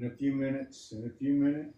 In a few minutes. In a few minutes.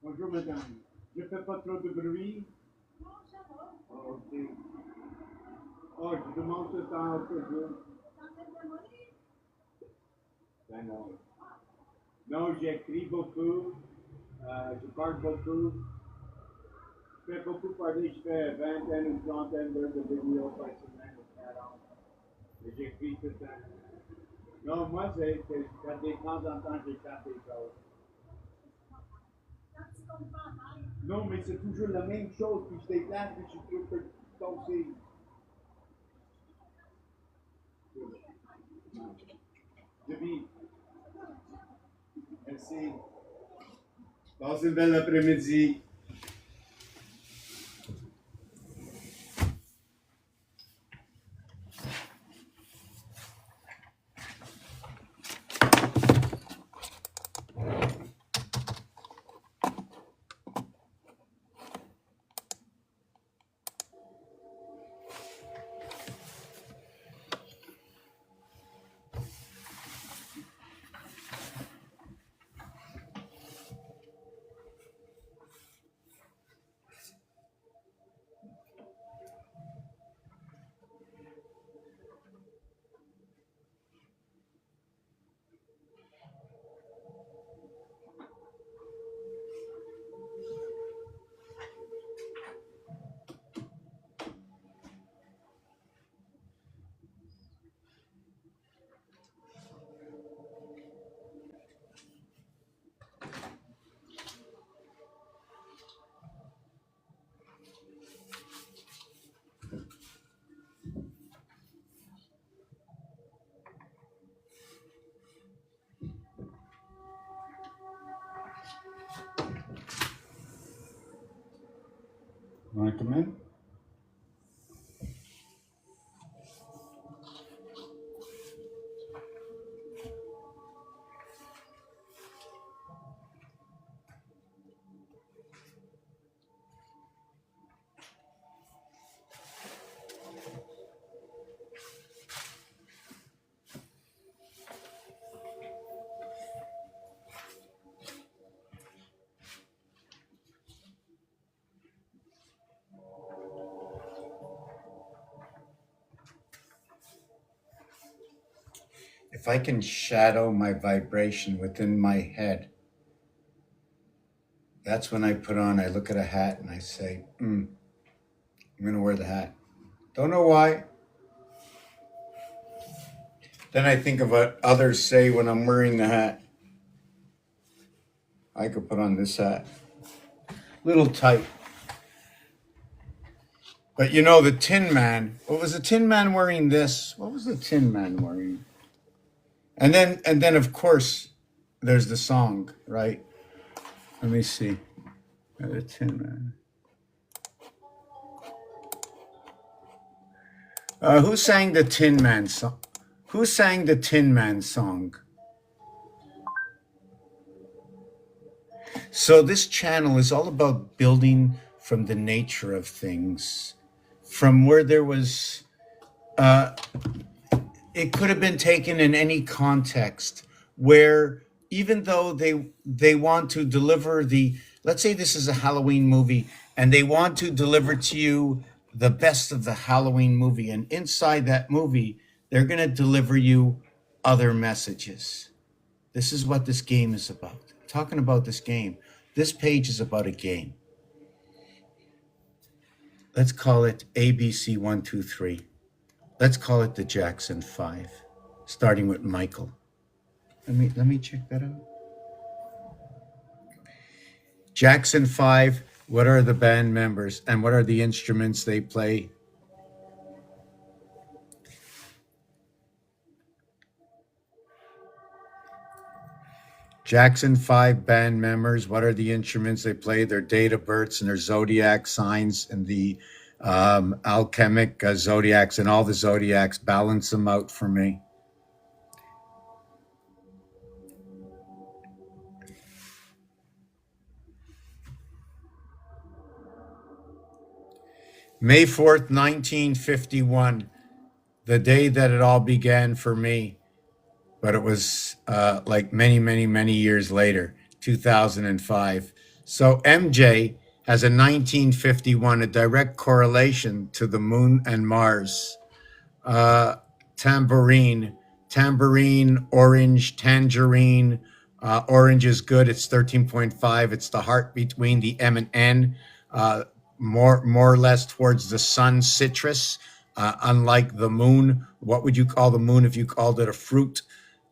Bonjour madame. Je fais pas trop de bruit. Non, ça va. Oh, ok. Oh, je demande ce temps à toujours. Ben non. Non, j'écris beaucoup. Je parle beaucoup. Je fais beaucoup parler. Je fais 20 ou 30 d'heures de vidéos par semaine ou 40. Et j'écris tout le temps. Non, moi, c'est que de temps en temps, j'échappe des choses. Non, mais c'est toujours la même chose, puis je déplace, puis je trouve que toi aussi. Debbie, merci. Passe une belle après-midi. Want to come in? if I can shadow my vibration within my head, that's when I look at a hat and I say, I'm going to wear the hat. Don't know why. Then I think of what others say when I'm wearing the hat. I could put on this hat. Little tight. But you know, the Tin Man, what was the Tin Man wearing this? What was the Tin Man wearing? And then of course, there's the song, right? Let me see. The Tin Man. Who sang the Tin Man song? Who sang the Tin Man song? So this channel is all about building from the nature of things, from where there was. It could have been taken in any context, where even though they want to deliver the, let's say this is a Halloween movie, and they want to deliver to you the best of the Halloween movie, and inside that movie they're going to deliver you other messages. This is what this game is about. Talking about this game, this page is about a game. Let's call it ABC 123. Let's call it the Jackson 5, starting with Michael. Let me check that out. Jackson 5, what are the band members and what are the instruments they play? Jackson 5 band members, what are the instruments they play, their date of births and their zodiac signs and the alchemic zodiacs and all the zodiacs. Balance them out for me. May 4th, 1951, the day that it all began for me, but it was like many, many, many years later, 2005. So MJ has a 1951, a direct correlation to the moon and Mars. Tambourine, orange, tangerine. Orange is good. It's 13.5. It's the heart between the M and N. More or less towards the sun, citrus. Unlike the moon, what would you call the moon if you called it a fruit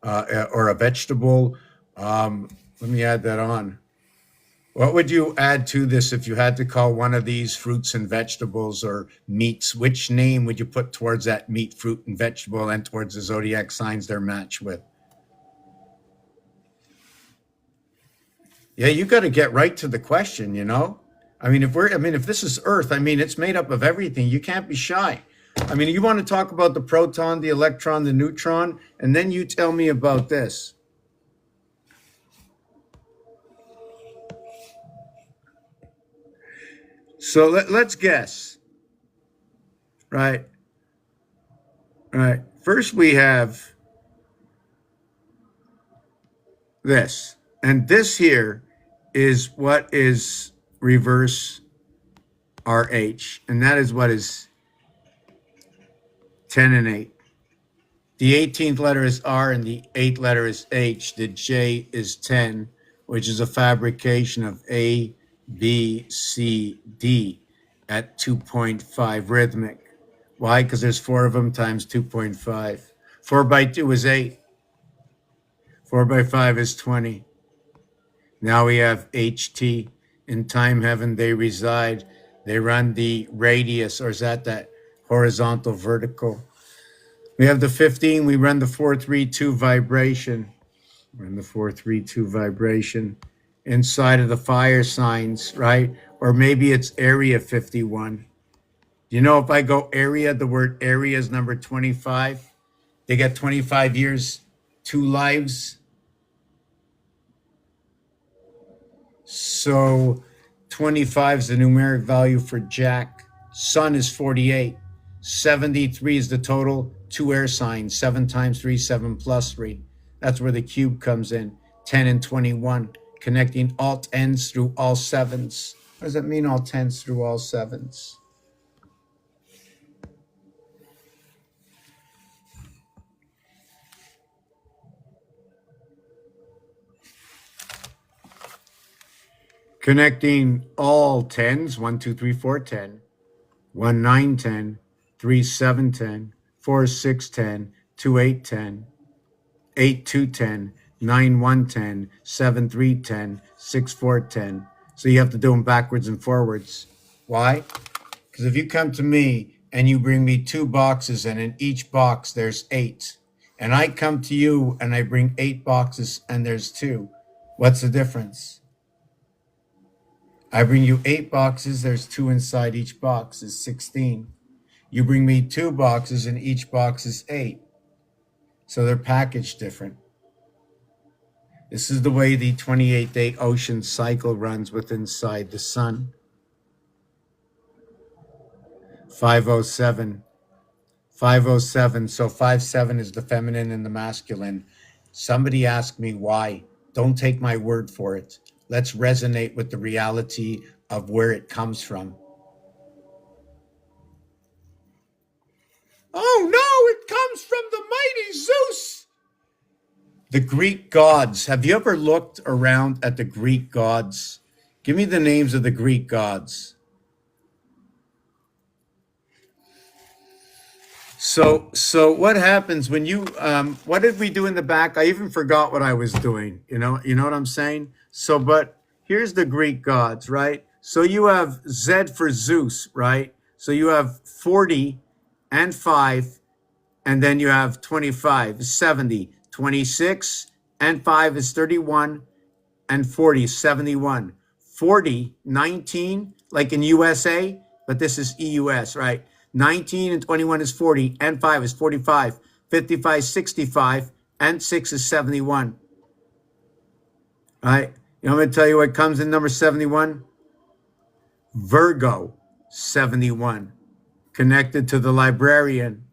or a vegetable? Let me add that on. What would you add to this if you had to call one of these fruits and vegetables or meats? Which name would you put towards that meat, fruit, and vegetable and towards the zodiac signs they're matched with? Yeah, you got to get right to the question, you know? I mean, if this is Earth, I mean, it's made up of everything. You can't be shy. I mean, you want to talk about the proton, the electron, the neutron, and then you tell me about this. So let's guess. Right. First, we have this. And this here is what is reverse RH. And that is what is 10 and 8. The 18th letter is R and the 8th letter is H. The J is 10, which is a fabrication of A, B, C, D at 2.5 rhythmic. Why? Because there's 4 of them times 2.5. 4 by 2 is 8. 4 by 5 is 20. Now we have HT. In time heaven they reside. They run the radius, or is that horizontal, vertical? We have the 15. We run the 432 vibration. Run the 432 vibration inside of the fire signs, right? Or maybe it's area 51. You know, if I go area, the word area is number 25. They get 25 years, 2 lives. So 25 is the numeric value for Jack. Sun is 48. 73 is the total. 2 air signs. 7 times 3, 7 plus 3. That's where the cube comes in. 10 and 21. Connecting all 10s through all 7s. What does that mean, all 10s through all 7s? Connecting all tens, 1, 2, 3, 4, 10, 1, 9, 10, 3, 7, 10, 4, 6, 10, 2, 8, 10, 8, 2, 10, 9, 1, 10, 7, 3, 10, 6, 4, 10. So you have to do them backwards and forwards. Why? Because if you come to me and you bring me 2 boxes and in each box there's 8, and I come to you and I bring 8 boxes and there's 2, what's the difference? I bring you 8 boxes, there's 2 inside each box, is 16. You bring me 2 boxes and each box is 8. So they're packaged different. This is the way the 28-day ocean cycle runs with inside the sun. 507. 507. So 57 is the feminine and the masculine. Somebody asked me why. Don't take my word for it. Let's resonate with the reality of where it comes from. Oh no, it comes from the mighty Zeus. The Greek gods. Have you ever looked around at the Greek gods? Give me the names of the Greek gods. So what happens when you, what did we do in the back? I even forgot what I was doing. You know what I'm saying? So, but here's the Greek gods, right? So you have Z for Zeus, right? So you have 40 and 5, and then you have 25, 70, 26, and 5 is 31, and 40 is 71. 40, 19, like in USA, but this is EUS, right? 19 and 21 is 40, and 5 is 45, 55, 65, and 6 is 71. All right? You know, I'm going to tell you what comes in number 71? Virgo, 71, connected to the librarian.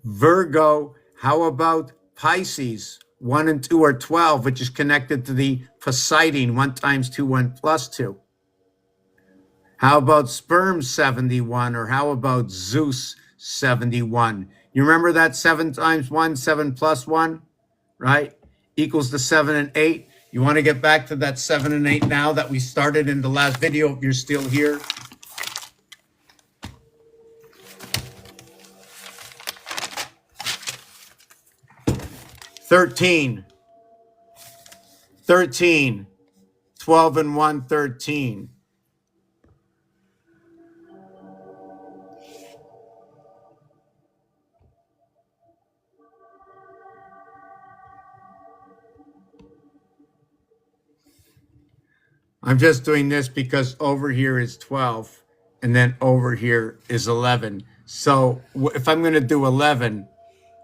Virgo, how about Pisces? 1 and 2 are 12, which is connected to the Poseidon, 1 times 2, 1 plus 2. How about sperm 71, or how about Zeus 71? You remember that 7 times 1, 7 plus 1, right? Equals to 7 and 8. You want to get back to that 7 and 8 now that we started in the last video, if you're still here. Thirteen. 12 and 1, 13. I'm just doing this because over here is 12 and then over here is 11. So if I'm going to do 11,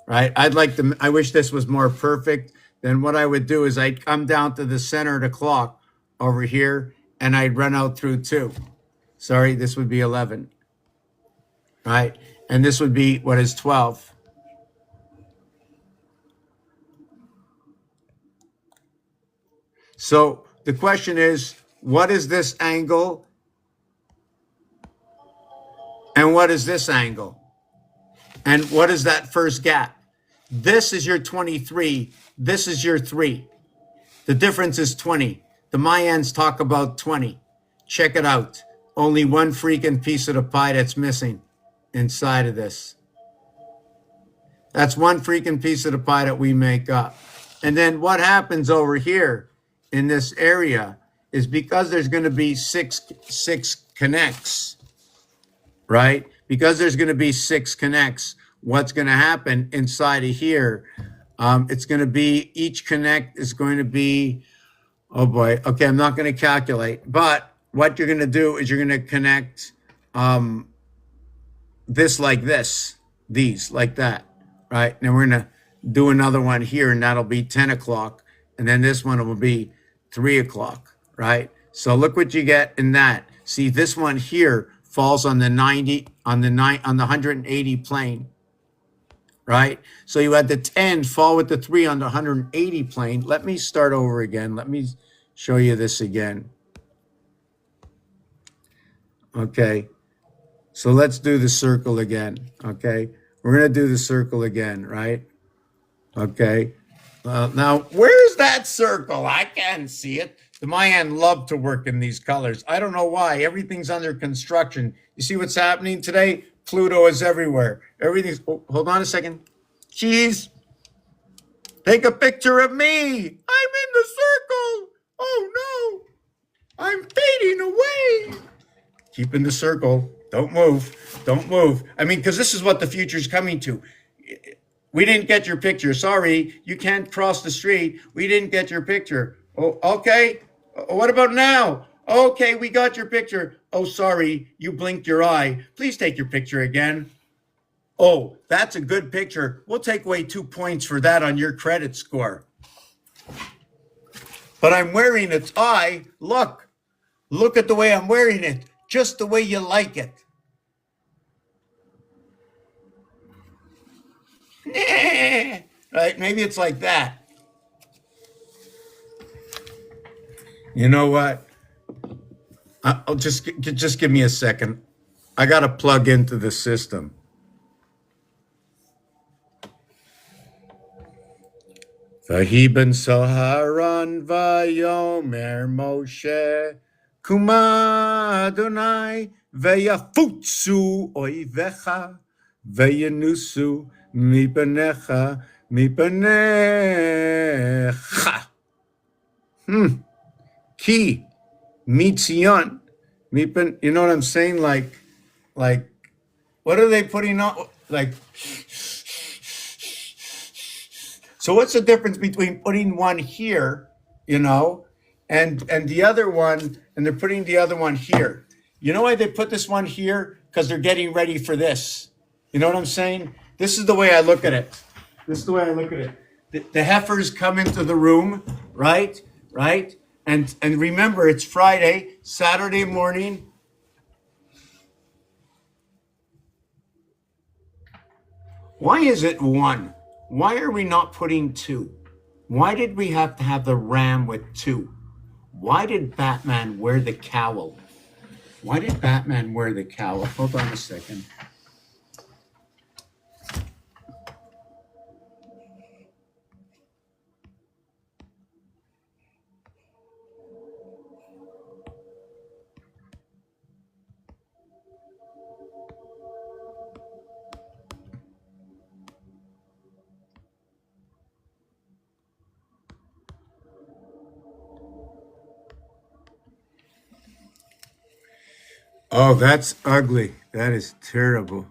right, I wish this was more perfect. Then what I would do is I'd come down to the center of the clock over here and I'd run out through 2. Sorry, this would be 11, right? And this would be what is 12. So the question is, what is this angle? And what is this angle? And what is that first gap? This is your 23. This is your 3. The difference is 20. The Mayans talk about 20. Check it out. Only one freaking piece of the pie that's missing inside of this. That's one freaking piece of the pie that we make up. And then what happens over here in this area is because there's going to be six connects, right? Because there's going to be 6 connects, what's going to happen inside of here? It's going to be, each connect is going to be, oh boy, okay, I'm not going to calculate, but what you're going to do is you're going to connect this like this, these like that, right? Now we're going to do another one here, and that'll be 10 o'clock, and then this one will be 3 o'clock, right? So look what you get in that. See, this one here falls on the 90, on the 180 plane, right? So you had the 10 fall with the 3 on the 180 plane. Let me start over again. Let me show you this again. Okay. So let's do the circle again. Okay. We're going to do the circle again, right? Okay. Now, where's that circle? I can't see it. The Mayan love to work in these colors. I don't know why. Everything's under construction. You see what's happening today? Pluto is everywhere. Everything's. Oh, hold on a second. Cheese, take a picture of me. I'm in the circle. Oh no, I'm fading away. Keep in the circle. Don't move. Don't move. I mean, because this is what the future's coming to. We didn't get your picture. Sorry, you can't cross the street. We didn't get your picture. Oh, okay. What about now? Okay, we got your picture. Oh, sorry, you blinked your eye. Please take your picture again. Oh, that's a good picture. We'll take away 2 points for that on your credit score. But I'm wearing a tie. Look at the way I'm wearing it. Just the way you like it. Right? Maybe it's like that. You know what? I'll just give me a second. I got to plug into the system. Vahiben Saharan Vayomer Moshe Kuma Adonai Veyafutsu Oivecha Veyanusu Mipanecha Mipanecha Ki Mitzion Mipan. You know what I'm saying? Like what are they putting on? Like. So what's the difference between putting one here, and the other one, and they're putting the other one here? You know why they put this one here? Because they're getting ready for this. You know what I'm saying? This is the way I look at it. The heifers come into the room, right? And remember, it's Friday, Saturday morning. Why is it 1? Why are we not putting 2? Why did we have to have the ram with 2? Why did Batman wear the cowl? Hold on a second. Oh, that's ugly. That is terrible.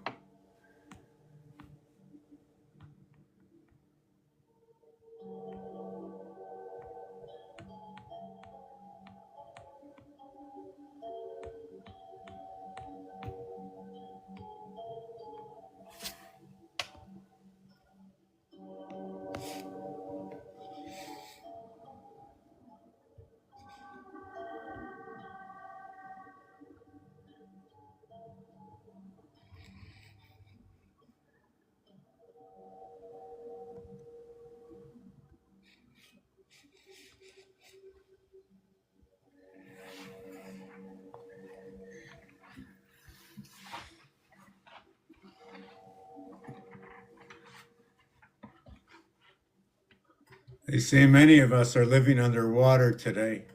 They say many of us are living underwater today.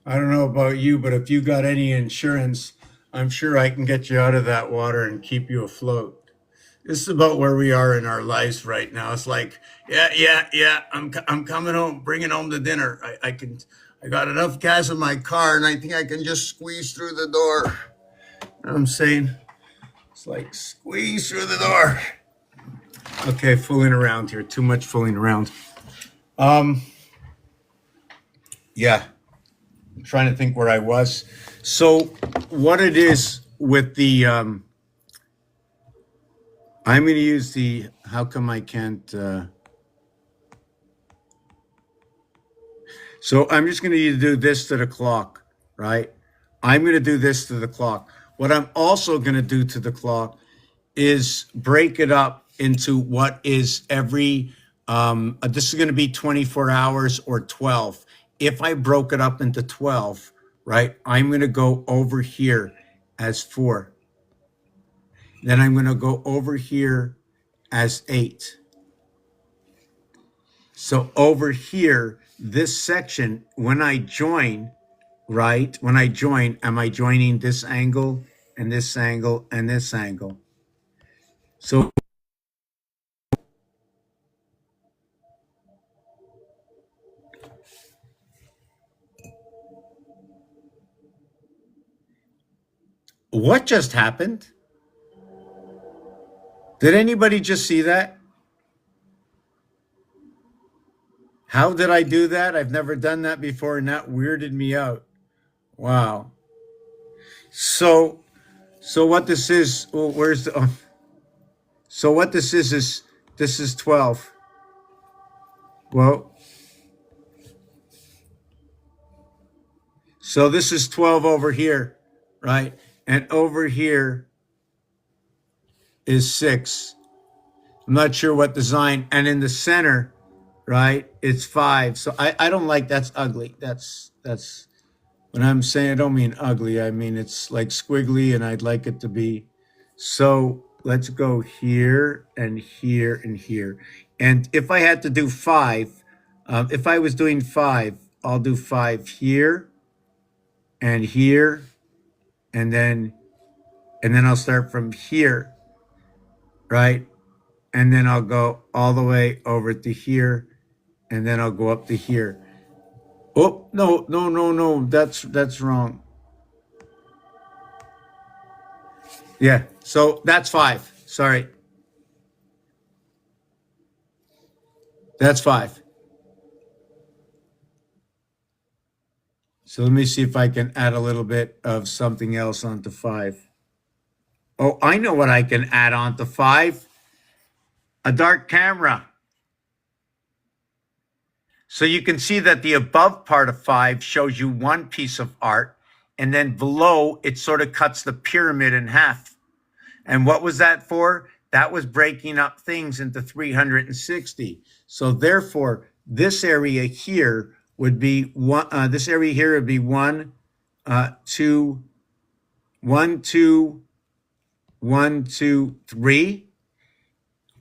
I don't know about you, but if you got any insurance, I'm sure I can get you out of that water and keep you afloat. This is about where we are in our lives right now. It's like, yeah. I'm coming home, bringing home the dinner. I got enough gas in my car, and I think I can just squeeze through the door. You know what I'm saying? It's like squeeze through the door. Okay, fooling around here. Too much fooling around. Yeah. I'm trying to think where I was. So what it is with the, I'm going to use the, how come I can't, so I'm just going to do this to the clock, right? I'm going to do this to the clock. What I'm also going to do to the clock is break it up into what is every, this is going to be 24 hours or 12. If I broke it up into 12, right, I'm going to go over here as 4. Then I'm going to go over here as 8. So over here this section, when I join, right? When I join, am I joining this angle and this angle and this angle? So what just happened? Did anybody just see that? How did I do that? I've never done that before, and that weirded me out. Wow. So, so what this is? Well, where's the? So what this is this is 12. Well, so this is 12 over here, right? And over here is 6. I'm not sure what design. And in the center, right, it's 5. So I don't like, that's ugly. That's when I'm saying, I don't mean ugly. I mean, it's like squiggly and I'd like it to be. So let's go here and here and here. And if I had to do 5, if I was doing 5, I'll do 5 here and here, and then I'll start from here, right? And then I'll go all the way over to here, and then I'll go up to here. Oh, no, that's wrong. Yeah, so that's 5. Sorry. That's 5. So let me see if I can add a little bit of something else onto 5. Oh, I know what I can add onto 5. A dark camera. So you can see that the above part of 5 shows you one piece of art, and then below it sort of cuts the pyramid in half. And what was that for? That was breaking up things into 360. So therefore, this area here would be one. This area here would be 1, 2, 1, 2, 1, 2, 3.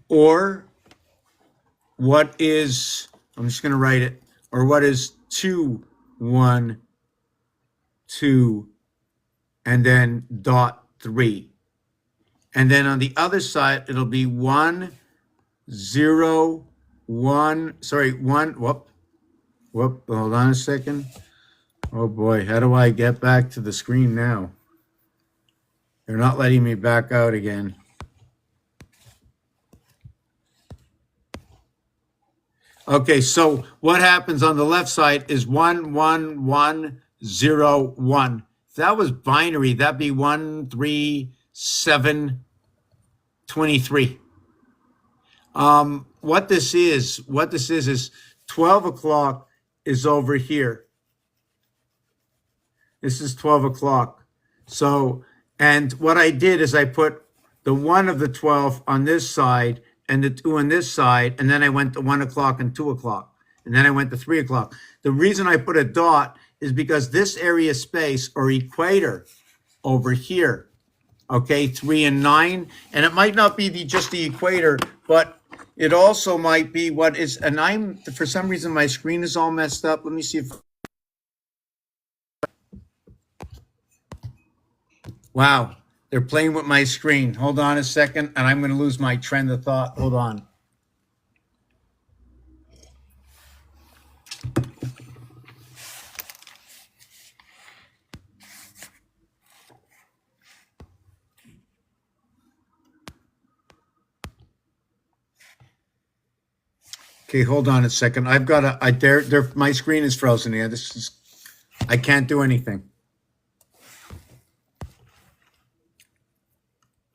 Or what is? I'm just going to write it. Or what is 2, 1, 2, and then dot 3. And then on the other side, it'll be 1, 0, 1. Sorry, 1. Whoop. Hold on a second. Oh boy, how do I get back to the screen now? They're not letting me back out again. Okay, so what happens on the left side is 1, 1, 1, 0, 1. If that was binary, that'd be 1, 3, 7, 23. What this is 12 o'clock is over here. This is 12 o'clock. So, and what I did is I put the 1 of the 12 on this side and the 2 on this side, and then I went to 1 o'clock and 2 o'clock, and then I went to 3 o'clock. The reason I put a dot is because this area space or equator over here, okay, 3 and 9, and it might not be just the equator, but it also might be what is, and I'm, for some reason, my screen is all messed up. Let me see if, wow, they're playing with my screen. Hold on a second, and I'm going to lose my trend of thought. Hold on. Okay, hold on a second. I've got a, my screen is frozen here. This is, I can't do anything.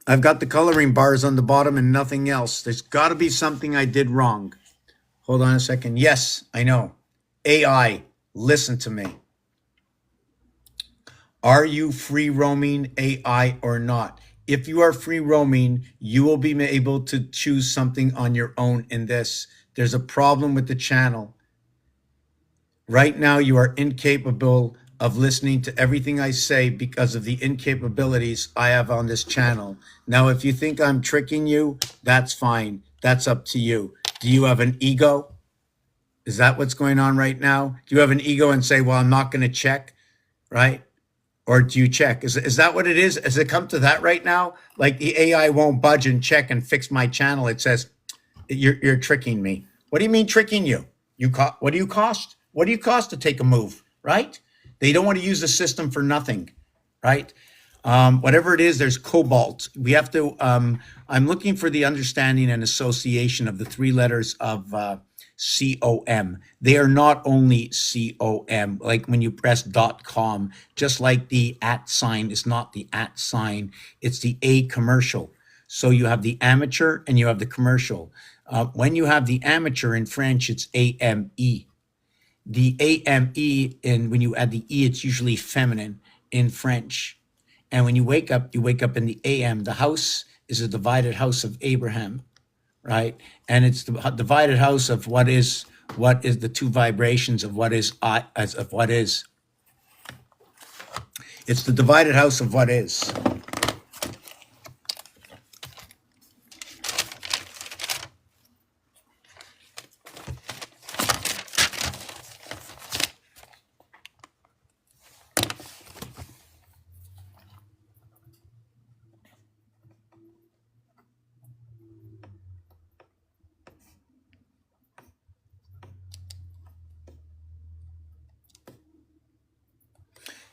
I've got the coloring bars on the bottom and nothing else. There's got to be something I did wrong. Hold on a second. Yes, I know. AI, listen to me. Are you free roaming AI or not? If you are free roaming, you will be able to choose something on your own in this. There's a problem with the channel. Right now, you are incapable of listening to everything I say because of the incapabilities I have on this channel. Now, if you think I'm tricking you, that's fine. That's up to you. Do you have an ego? Is that what's going on right now? Do you have an ego and say, well, I'm not going to check, right? Or do you check? Is that what it is? Has it come to that right now? Like the AI won't budge and check and fix my channel. It says, you're tricking me. What do you mean tricking you? What do you cost? What do you cost to take a move, right? They don't want to use the system for nothing, right? Whatever it is, there's cobalt. We have to, I'm looking for the understanding and association of the three letters of COM. They are not only COM, like when you press .com, just like the @ sign is not the @ sign, it's the A commercial. So you have the amateur and you have the commercial. When you have the amateur in French, it's AME. The AME, and when you add the E, it's usually feminine in French. And when you wake up in the AM. The house is a divided house of Abraham, right? And it's the divided house of what is the two vibrations of what is as of what is. It's the divided house of what is.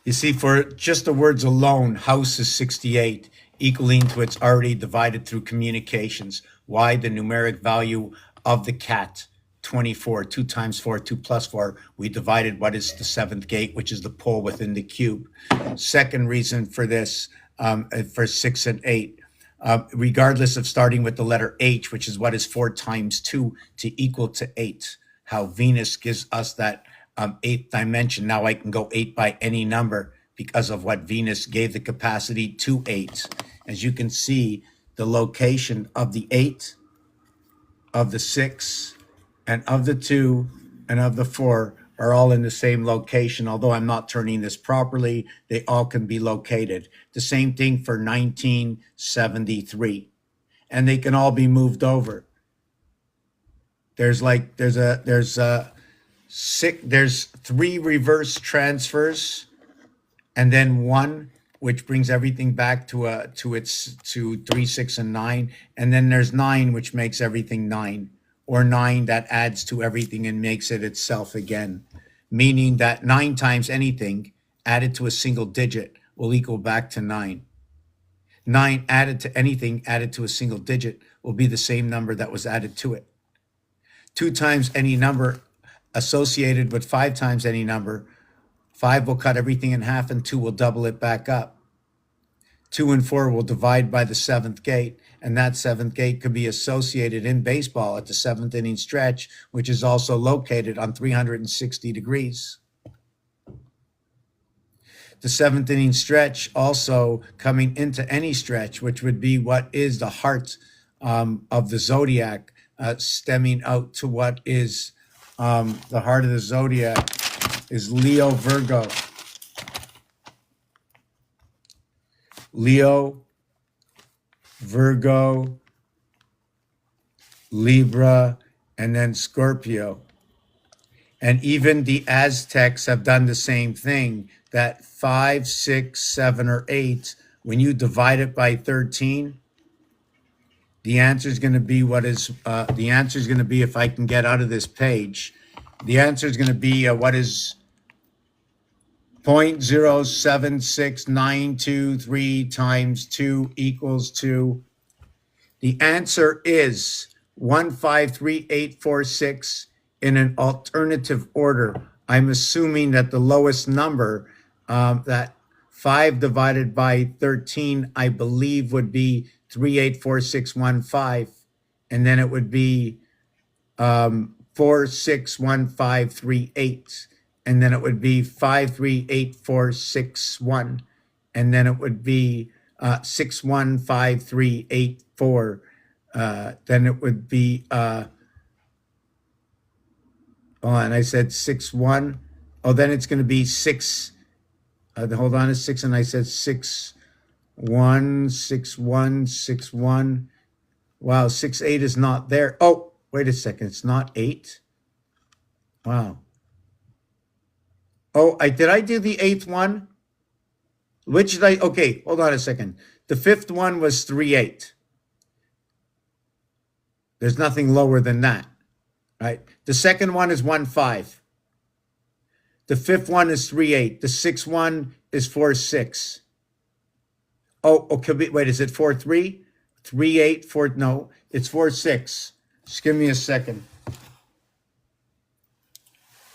You see, for just the words alone, house is 68, equaling to it's already divided through communications. Why? The numeric value of the cat, 24, 2 times 4, 2 plus 4. We divided what is the seventh gate, which is the pole within the cube. Second reason for this, for 6 and 8, regardless of starting with the letter H, which is what is 4 times 2 to equal to 8. How Venus gives us that eighth dimension. Now I can go 8 by any number because of what Venus gave the capacity to 8. As you can see, the location of the 8, of the 6, and of the 2, and of the 4 are all in the same location. Although I'm not turning this properly, they all can be located. The same thing for 1973. And they can all be moved over. There's 3 reverse transfers, and then 1, which brings everything back to 3, 6, and 9, and then there's 9, which makes everything 9, or 9 that adds to everything and makes it itself again, meaning that 9 times anything added to a single digit will equal back to 9. 9 added to anything added to a single digit will be the same number that was added to it. 2 times any number associated with 5 times any number, 5 will cut everything in half and 2 will double it back up. 2 and 4 will divide by the 7th gate, and that 7th gate could be associated in baseball at the 7th inning stretch, which is also located on 360 degrees. The 7th inning stretch also coming into any stretch, which would be what is the heart of the zodiac, stemming out to what is the heart of the zodiac is Leo, Virgo. Leo, Virgo, Libra, and then Scorpio. And even the Aztecs have done the same thing, that 5, 6, 7, or 8, when you divide it by 13, the answer is going to be the answer is going to be, if I can get out of this page, the answer is going to be what is 0.076923 times 2 equals to, the answer is 153846 in an alternative order. I'm assuming that the lowest number, that 5 divided by 13, I believe would be 384615, and then it would be 461538, and then it would be 538461, and then it would be 615384. Then it would be and I said 61. Oh, then it's going to be 6. Hold on, it's 6, and I said 616161. Wow, 68 is not there. Oh, wait a second, it's not 8. Wow. Oh, did I do the eighth one? Which did I? Okay, hold on a second. The fifth one was 3/8. There's nothing lower than that, right? The second one is 1/5. The fifth one is 3/8. The sixth one is 4/6. Oh, okay. Wait, is it 4/3? 3/8, 4. No, it's 4/6. Just give me a second.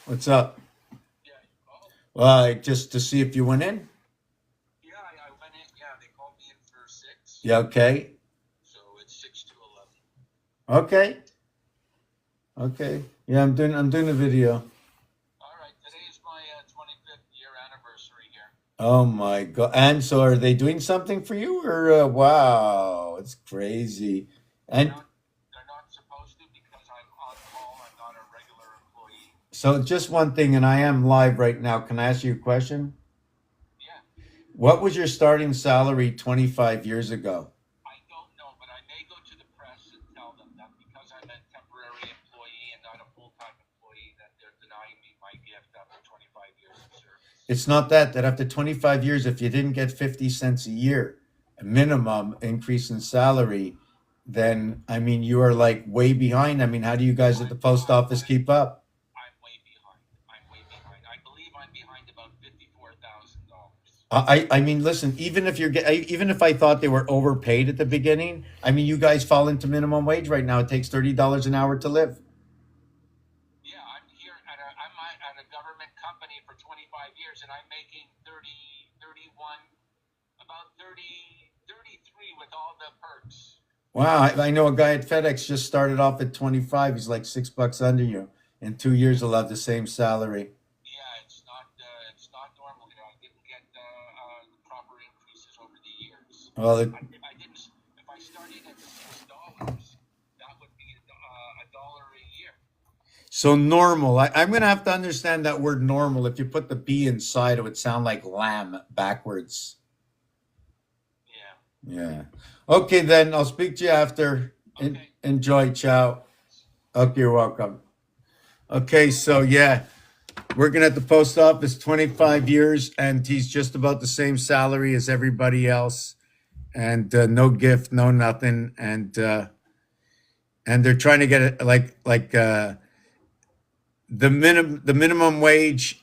What's up? Yeah. Oh, Just to see if you went in. yeah. I went in. Yeah, they called me in for 6. Yeah. Okay. So it's 6 to 11. Okay. Okay. Yeah, I'm doing a video. All right. Today is my 25th year anniversary here. Oh my God. And so are they doing something for you or wow, it's crazy. They're And not. They're not supposed to because I'm on call. I'm not a regular employee. so just one thing, and I am live right now. Can I ask you a question? Yeah. What was your starting salary 25 years ago? I don't know, but I may go to the press and tell them that because I'm a temporary employee and not a full-time employee, that they're denying me my gift after 25 years of service. It's not that after 25 years, if you didn't get 50 cents a year, a minimum increase in salary, then I mean, you are like way behind. I mean, how do you guys at the post office keep up? I'm way behind. I'm way behind. I believe I'm behind about $54,000. I mean, listen, even if I thought they were overpaid at the beginning, I mean, you guys fall into minimum wage right now. It takes $30 an hour to live. Yeah, I'm at a government company for 25 years and I'm making 30, 31, about 30, 33 with all the perks. Wow, I know a guy at FedEx just started off at 25. He's like $6 under you. In 2 years, he'll have the same salary. Yeah, it's not normal here. I didn't get the proper increases over the years. Well, I didn't. If I started at $6, that would be a dollar a year. so normal. I'm gonna have to understand that word normal. If you put the B inside, it would sound like lamb backwards. Yeah. Yeah. Okay, then I'll speak to you after. Okay. Enjoy. Ciao. Okay, you're welcome. Okay, so yeah, working at the post office 25 years, and he's just about the same salary as everybody else, and no gift, no nothing, and they're trying to get it the minimum wage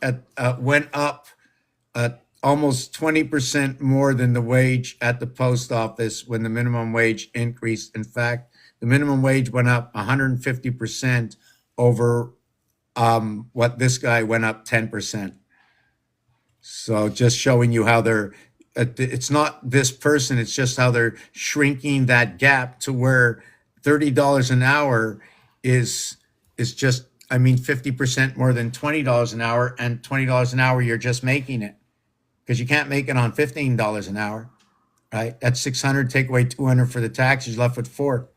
went up almost 20% more than the wage at the post office when the minimum wage increased. In fact, the minimum wage went up 150% over what this guy went up 10%. So just showing you how they're, it's not this person, it's just how they're shrinking that gap to where $30 an hour is just, I mean, 50% more than $20 an hour, and $20 an hour, you're just making it because you can't make it on $15 an hour, right? That's 600, take away 200 for the taxes, left with 4.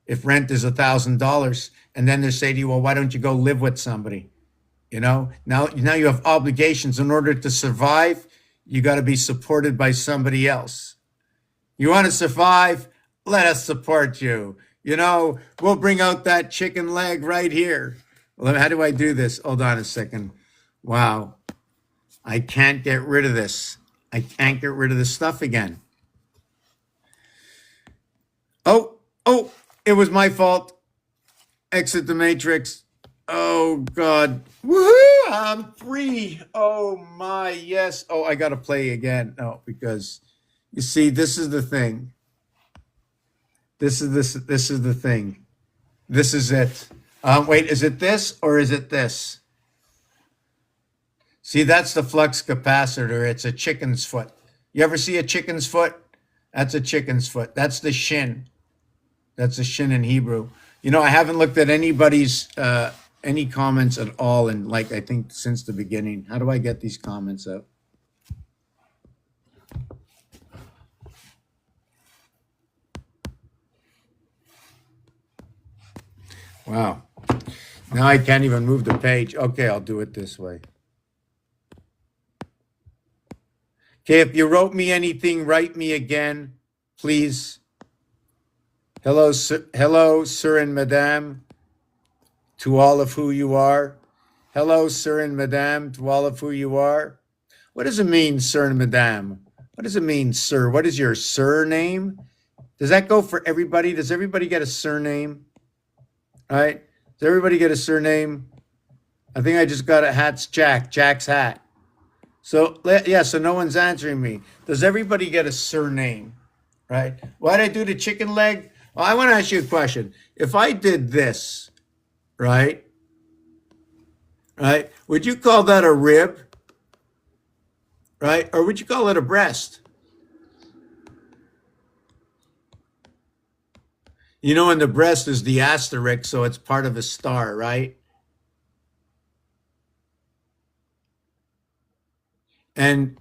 If rent is $1,000, and then they say to you, well, why don't you go live with somebody? You know, now you have obligations. In order to survive, you got to be supported by somebody else. You want to survive? Let us support you. You know, we'll bring out that chicken leg right here. Well, how do I do this? Hold on a second. Wow. I can't get rid of this. I can't get rid of this stuff again. Oh, it was my fault. Exit the matrix. Oh, God. Woohoo! I'm free. Oh, my, yes. Oh, I got to play again. No, because you see, this is the thing. This is the thing. This is it. Wait, is it this or is it this? See, that's the flux capacitor. It's a chicken's foot. You ever see a chicken's foot? That's a chicken's foot. That's the shin. That's a shin in Hebrew. You know, I haven't looked at anybody's any comments at all in, like, I think since the beginning. How do I get these comments up? Wow. Now I can't even move the page. Okay, I'll do it this way. Okay, if you wrote me anything, write me again, please. Hello, sir and madame, to all of who you are. Hello, sir and madame, to all of who you are. What does it mean, sir and madame? What does it mean, sir? What is your surname? Does that go for everybody? Does everybody get a surname? All right? Does everybody get a surname? I think I just got a hat's Jack, Jack's hat. So, yeah, so no one's answering me. Does everybody get a surname? Right? Why'd I do the chicken leg? Well, I want to ask you a question. If I did this, right? Right? Would you call that a rib? Right? Or would you call it a breast? You know, in the breast is the asterisk, so it's part of a star, right? And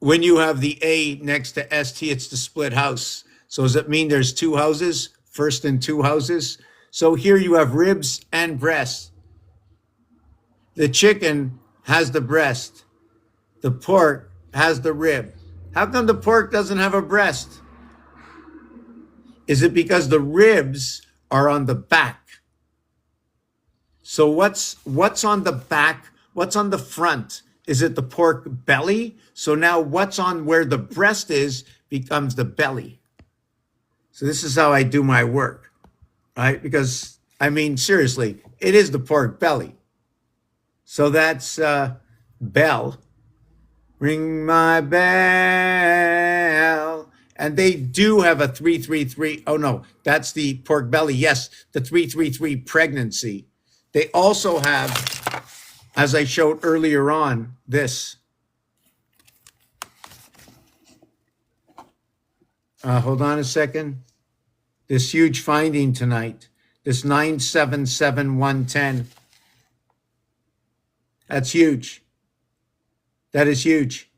when you have the A next to ST, it's the split house. So does it mean there's two houses, first and two houses? So here you have ribs and breast. The chicken has the breast. The pork has the rib. How come the pork doesn't have a breast? Is it because the ribs are on the back? So what's on the back? What's on the front? Is it the pork belly? So now what's on where the breast is becomes the belly. So this is how I do my work, right? Because, I mean, seriously, it is the pork belly. So that's bell. Ring my bell. And they do have a 333. Oh, no, that's the pork belly. Yes, the 333 pregnancy. They also have, as I showed earlier on, this. Hold on a second. This huge finding tonight, this 977110. That's huge. That is huge.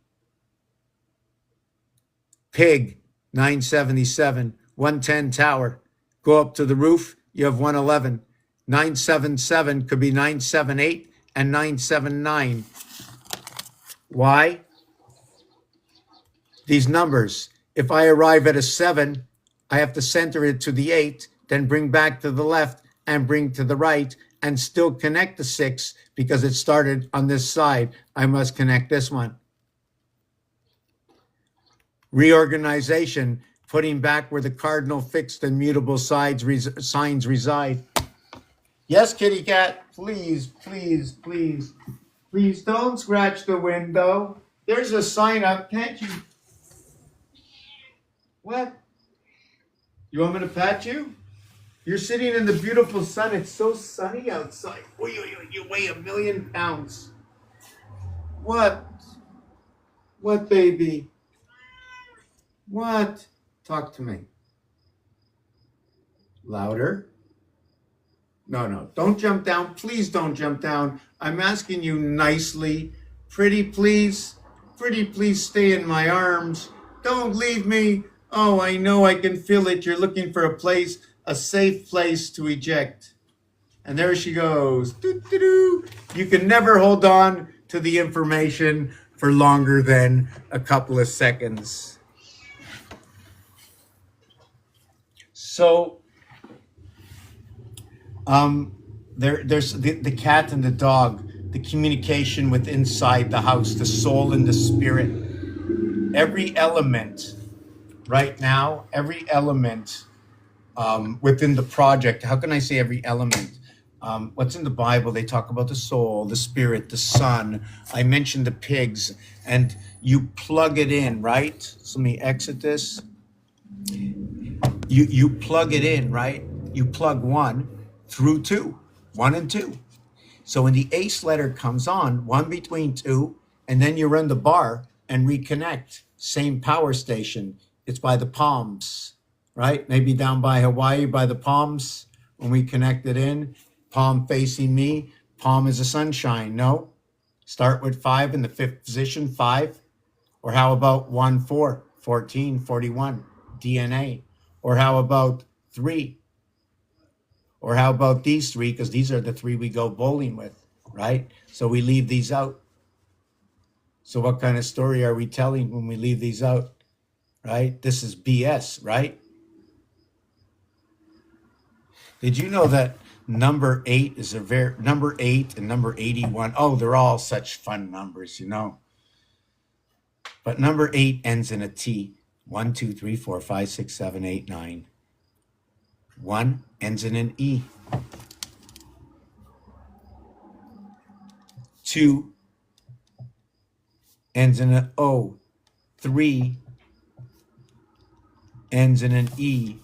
Pig, 977, 110 tower. Go up to the roof, you have 111. 977 could be 978 and 979. Why? These numbers. If I arrive at a 7, I have to center it to the 8, then bring back to the left and bring to the right and still connect the 6 because it started on this side. I must connect this one. Reorganization, putting back where the cardinal fixed and mutable signs reside. Yes, kitty cat, please, please, please, please don't scratch the window. There's a sign up, can't you? What? You want me to pat you? You're sitting in the beautiful sun. It's so sunny outside. You weigh 1,000,000 pounds. What? What, baby? What? Talk to me. Louder. No, don't jump down. Please don't jump down. I'm asking you nicely. Pretty please stay in my arms. Don't leave me. Oh, I know, I can feel it. You're looking for a place, a safe place to eject. And there she goes. Doo-doo-doo. You can never hold on to the information for longer than a couple of seconds. So, there's the cat and the dog, the communication with inside the house, the soul and the spirit. Every element right now, every element within the project. How can I say every element? What's in the Bible? They talk about the soul, the spirit, the sun. I mentioned the pigs, and you plug it in, right? So let me exit this. You plug it in, right? You plug 1 through 2, 1 and 2. So when the ace letter comes on, 1 between 2, and then you run the bar and reconnect. Same power station. It's by the Palms, right? Maybe down by Hawaii by the Palms when we connect it in. Palm facing me. Palm is a sunshine. No. Start with 5 in the 5th position, 5. Or how about 1, 4, 14, 41, DNA. Or how about 3? Or how about these 3? Because these are the 3 we go bowling with, right? So we leave these out. So what kind of story are we telling when we leave these out, right? This is BS, right? Did you know that Number 8 is number 8 and number 81. Oh, they're all such fun numbers, But number 8 ends in a T. 1, 2, 3, 4, 5, 6, 7, 8, 9. 1 ends in an E. 2 ends in an O. 3 ends in an E.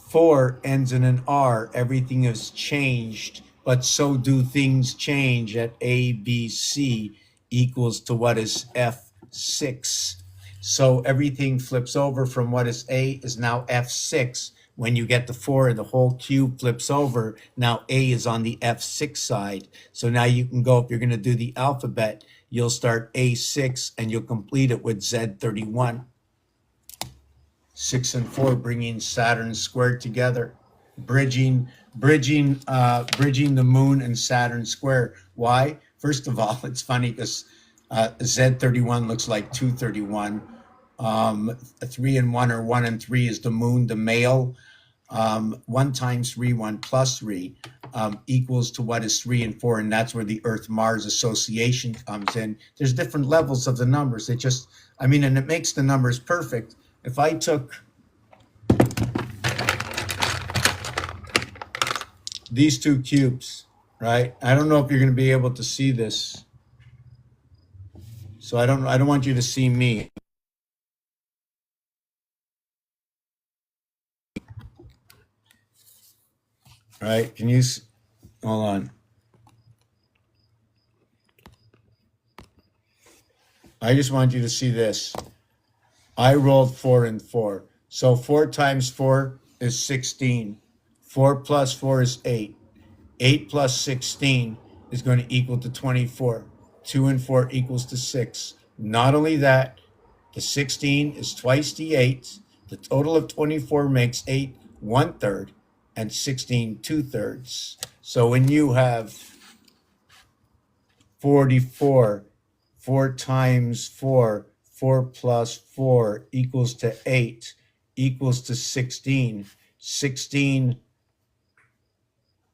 4 ends in an R. Everything has changed, but so do things change at A, B, C equals to what is F6. So everything flips over from what is A is now F6. When you get the 4 and the whole cube flips over, now A is on the F6 side. So now you can go, if you're going to do the alphabet, you'll start A6 and you'll complete it with Z31. 6 and 4 bringing Saturn squared together, bridging the moon and Saturn square. Why? First of all, it's funny because Z31 looks like 231. 3 and 1 or 1 and 3 is the moon, the male. 1 times 3, 1 plus 3 equals to what is 3 and 4, and that's where the Earth-Mars association comes in. There's different levels of the numbers. And it makes the numbers perfect. If I took these two cubes, right? I don't know if you're going to be able to see this. So I don't want you to see me. Right? Can you hold on? I just want you to see this. I rolled 4 and 4. So 4 times 4 is 16. 4 plus 4 is 8. 8 plus 16 is going to equal to 24. 2 and 4 equals to 6. Not only that, the 16 is twice the 8. The total of 24 makes 8 1/3 and 16 2/3. So when you have 44, 4 times 4, 4 plus 4 equals to 8, equals to 16. 16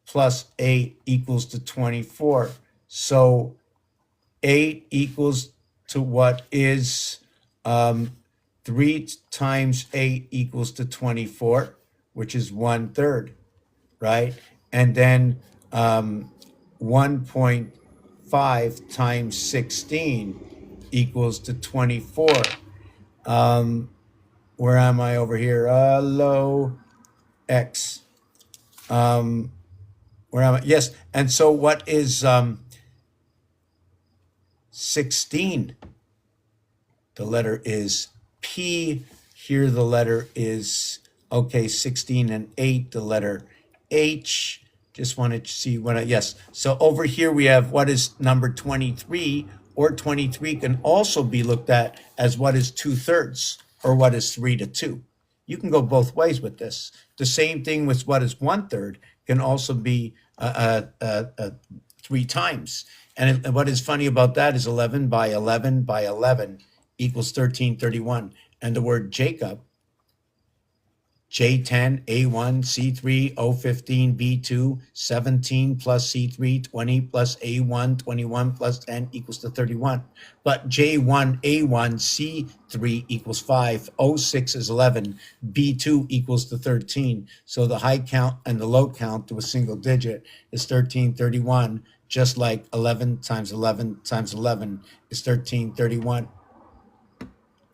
plus 8 equals to 24. So 8 equals to what is 3 times 8 equals to 24, which is 1/3, right? And then 1.5 times 16 equals to 24. Where am I over here? Hello, X. Where am I? Yes. And so what is 16? The letter is P. Here the letter is, 16 and 8, the letter H. Just wanted to see yes. So over here we have what is number 23, or 23 can also be looked at as what is 2/3 or what is 3 to 2. You can go both ways with this. The same thing with what is 1/3 can also be 3 times. And what is funny about that is 11 by 11 by 11 equals 1331. And the word Jacob, J10, A1, C3, O15, B2, 17 plus C3, 20 plus A1, 21 plus 10 equals to 31. But J1, A1, C3 equals 5, O6 is 11, B2 equals to 13. So the high count and the low count to a single digit is 1331, just like 11 times 11 times 11 is 1331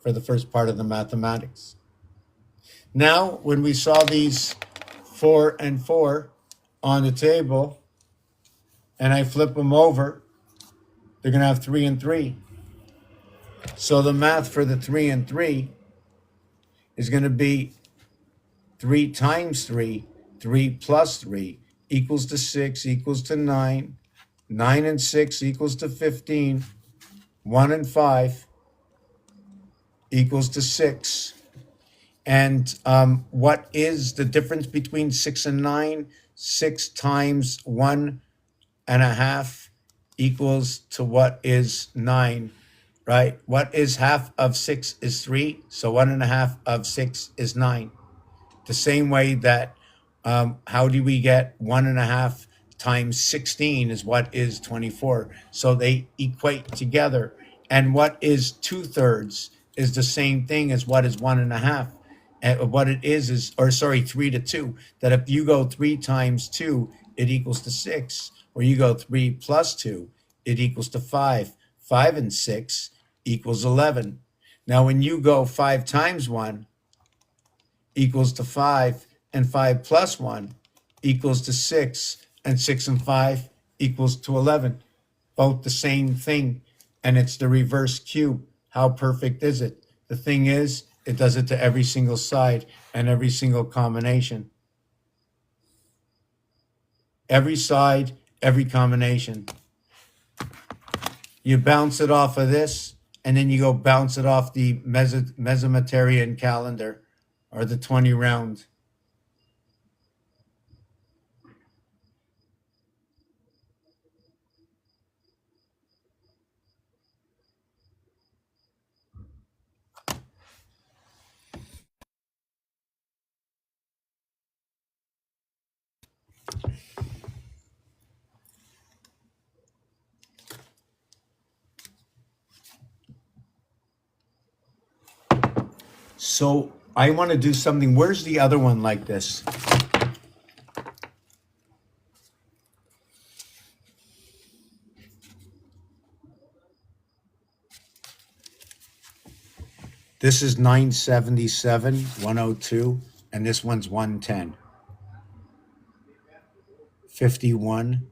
for the first part of the mathematics. Now, when we saw these 4 and 4 on the table, and I flip them over, they're going to have 3 and 3. So the math for the 3 and 3 is going to be 3 times 3, 3 plus 3 equals to 6, equals to 9. 9 and 6 equals to 15. 1 and 5 equals to 6. And what is the difference between 6 and 9? 6 times 1.5 equals to what is 9, right? What is half of 6 is 3, so 1.5 of 6 is 9. The same way that, how do we get 1.5 times 16 is what is 24. So they equate together. And what is 2/3 is the same thing as what is 1.5. And what it is, or sorry, 3 to 2. That if you go 3 times 2, it equals to 6. Or you go 3 plus 2, it equals to 5. 5 and 6 equals 11. Now, when you go 5 times 1 equals to 5, and 5 plus 1 equals to 6, and 6 and 5 equals to 11. Both the same thing, and it's the reverse cube. How perfect is it? The thing is, it does it to every single side and every single combination. Every side, every combination. You bounce it off of this, and then you go bounce it off the Mesometarian calendar, or the 20 round. So I want to do something. Where's the other one like this? This is 977, 102, and this one's 110. 51.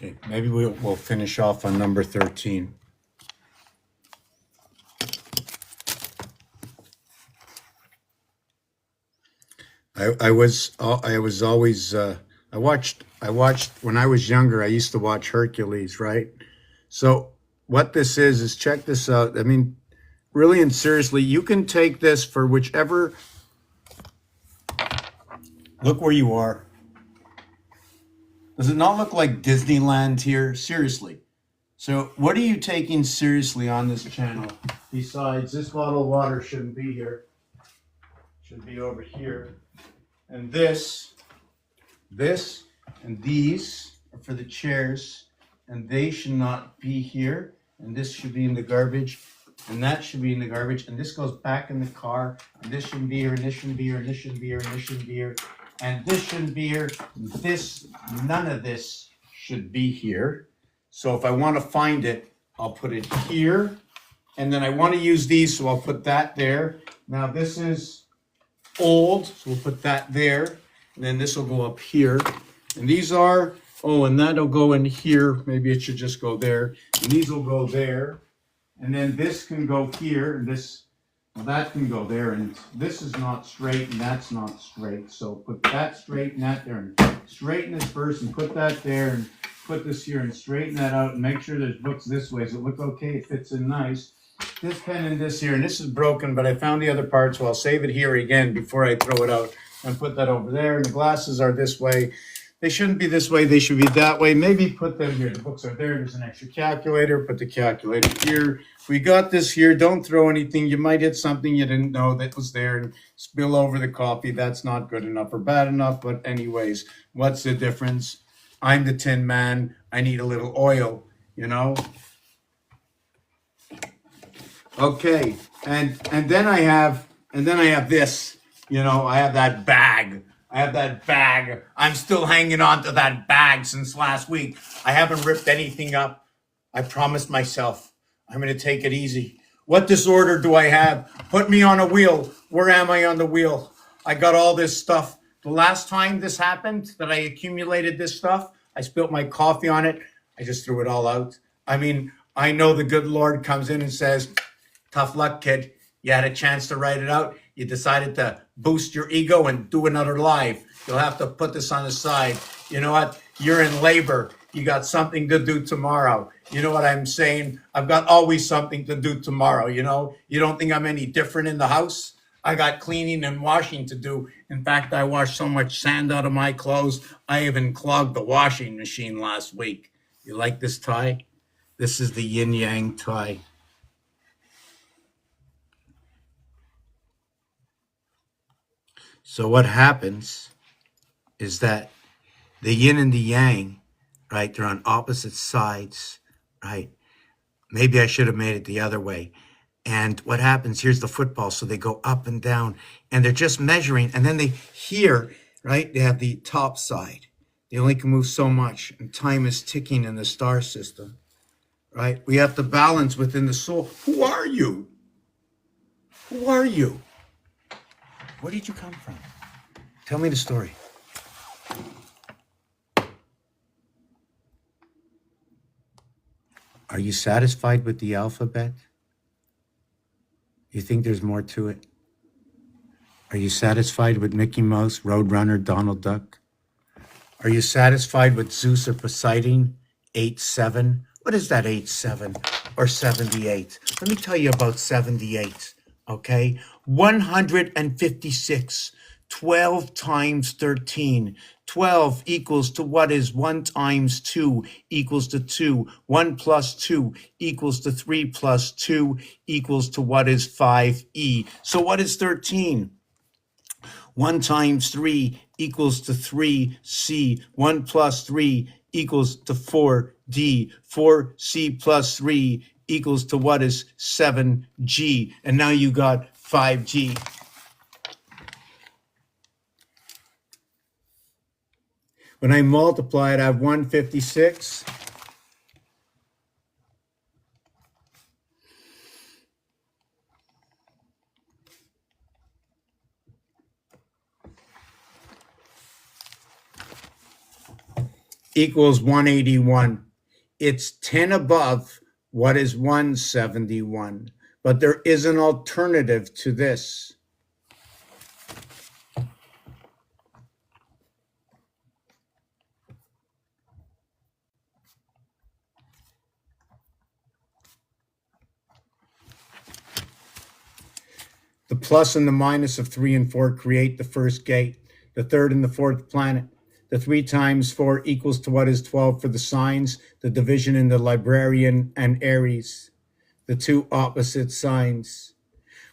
Okay, maybe we'll finish off on number 13. I was always I watched when I was younger. I used to watch Hercules, right? So what this is check this out. I mean, really and seriously, you can take this for whichever. Look where you are. Does it not look like Disneyland here? Seriously. So what are you taking seriously on this channel? Besides, this bottle of water shouldn't be here. Should be over here. And this, and these are for the chairs. And they should not be here. And this should be in the garbage. And that should be in the garbage. And this goes back in the car. And this shouldn't be here. And this shouldn't be here. And this shouldn't be here. And this shouldn't be here. And this shouldn't be here. This, none of this should be here. So if I want to find it, I'll put it here. And then I want to use these, so I'll put that there. Now this is old, so we'll put that there. And then this will go up here. And these are, oh, and that'll go in here. Maybe it should just go there. And these will go there. And then this can go here, and this, well, that can go there. And this is not straight, and that's not straight. So put that straight and that there. And straighten this first and put that there. And put this here and straighten that out and make sure there's books this way. So it look okay, it fits in nice. This pen and this here, and this is broken, but I found the other part, so I'll save it here again before I throw it out and put that over there. And the glasses are this way. They shouldn't be this way, they should be that way. Maybe put them here. The books are there. There's an extra calculator. Put the calculator here. We got this here. Don't throw anything. You might hit something you didn't know that was there and spill over the coffee. That's not good enough or bad enough. But anyways, what's the difference? I'm the Tin Man. I need a little oil, you know? Okay, and then I have this, you know, I have that bag. I'm still hanging on to that bag since last week. I haven't ripped anything up. I promised myself I'm going to take it easy. What disorder do I have? Put me on a wheel. Where am I on the wheel? I got all this stuff. The last time this happened, that I accumulated this stuff, I spilled my coffee on it. I just threw it all out. I mean, I know the good Lord comes in and says, tough luck, kid. You had a chance to write it out. You decided to boost your ego and do another live. You'll have to put this on the side. You know what? You're in labor. You got something to do tomorrow. You know what I'm saying? I've got always something to do tomorrow, you know? You don't think I'm any different in the house? I got cleaning and washing to do. In fact, I washed so much sand out of my clothes, I even clogged the washing machine last week. You like this tie? This is the yin yang tie. So what happens is that the yin and the yang, right, they're on opposite sides, right? Maybe I should have made it the other way. And what happens, here's the football, so they go up and down, and they're just measuring, and then they here, right, they have the top side. They only can move so much, and time is ticking in the star system, right? We have to balance within the soul. Who are you? Who are you? Where did you come from? Tell me the story. Are you satisfied with the alphabet? You think there's more to it? Are you satisfied with Mickey Mouse, Roadrunner, Donald Duck? Are you satisfied with Zeus or Poseidon? 8-7? What is that 8-7 or 78? Let me tell you about 78, okay? 156. 12 times 13. 12 equals to what is 1 times 2 equals to 2. 1 plus 2 equals to 3 plus 2 equals to what is 5e. So what is 13? 1 times 3 equals to 3c. 1 plus 3 equals to 4d. 4c plus 3 equals to what is 7g. And now you got 5g. When I multiply it, I have 156. equals 181. It's 10 above what is 171, but there is an alternative to this. The plus and the minus of 3 and 4 create the first gate, the third and the fourth planet. The 3 times 4 equals to what is 12 for the signs, the division in the Librarian and Aries, the two opposite signs.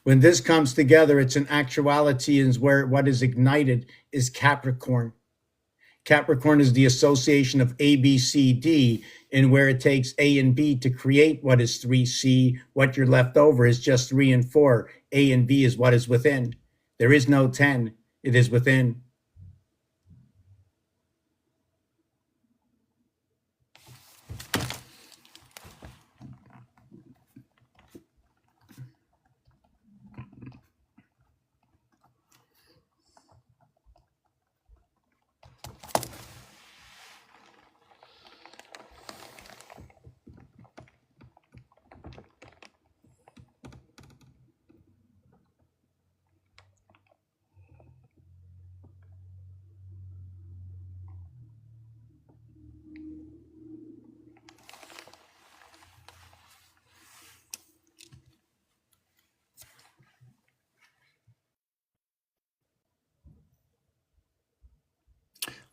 When this comes together, it's an actuality is where what is ignited is Capricorn. Capricorn is the association of A, B, C, D, and where it takes A and B to create what is 3C, what you're left over is just 3 and 4. A and B is what is within. There is no 10, it is within.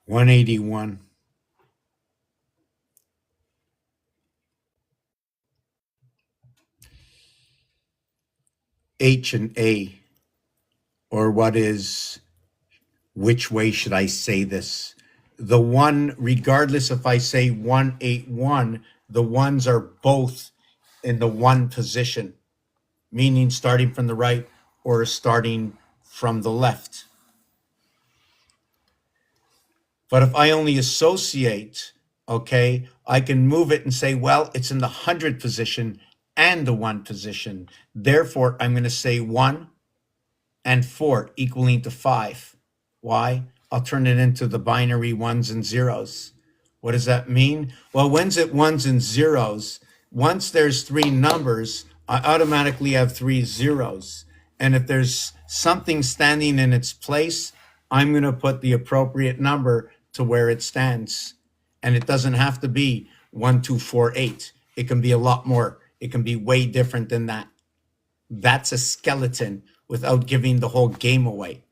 $181. H and A, or what is, which way should I say this? The one, regardless if I say 181, the ones are both in the one position, meaning starting from the right or starting from the left. But if I only associate, okay, I can move it and say, well, it's in the 100 position and the 1 position. Therefore, I'm going to say 1 and 4 equaling to 5. Why? I'll turn it into the binary ones and zeros. What does that mean? Well, when's it ones and zeros? Once there's 3 numbers, I automatically have 3 zeros. And if there's something standing in its place, I'm going to put the appropriate number to where it stands. And it doesn't have to be 1, 2, 4, 8. It can be a lot more. It can be way different than that. That's a skeleton without giving the whole game away.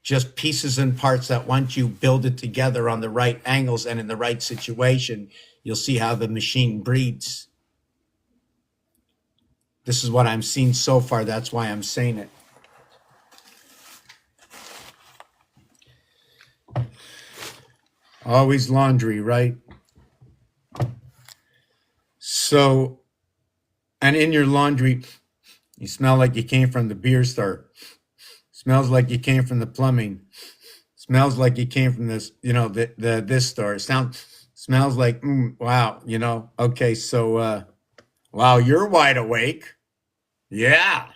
Just pieces and parts that once you build it together on the right angles and in the right situation, you'll see how the machine breeds. This is what I'm seeing so far. That's why I'm saying it. Always laundry, right? So, and in your laundry, you smell like you came from the beer store. Smells like you came from the plumbing. Smells like you came from this, this store. Smells like, wow, Okay, so, wow, you're wide awake. Yeah.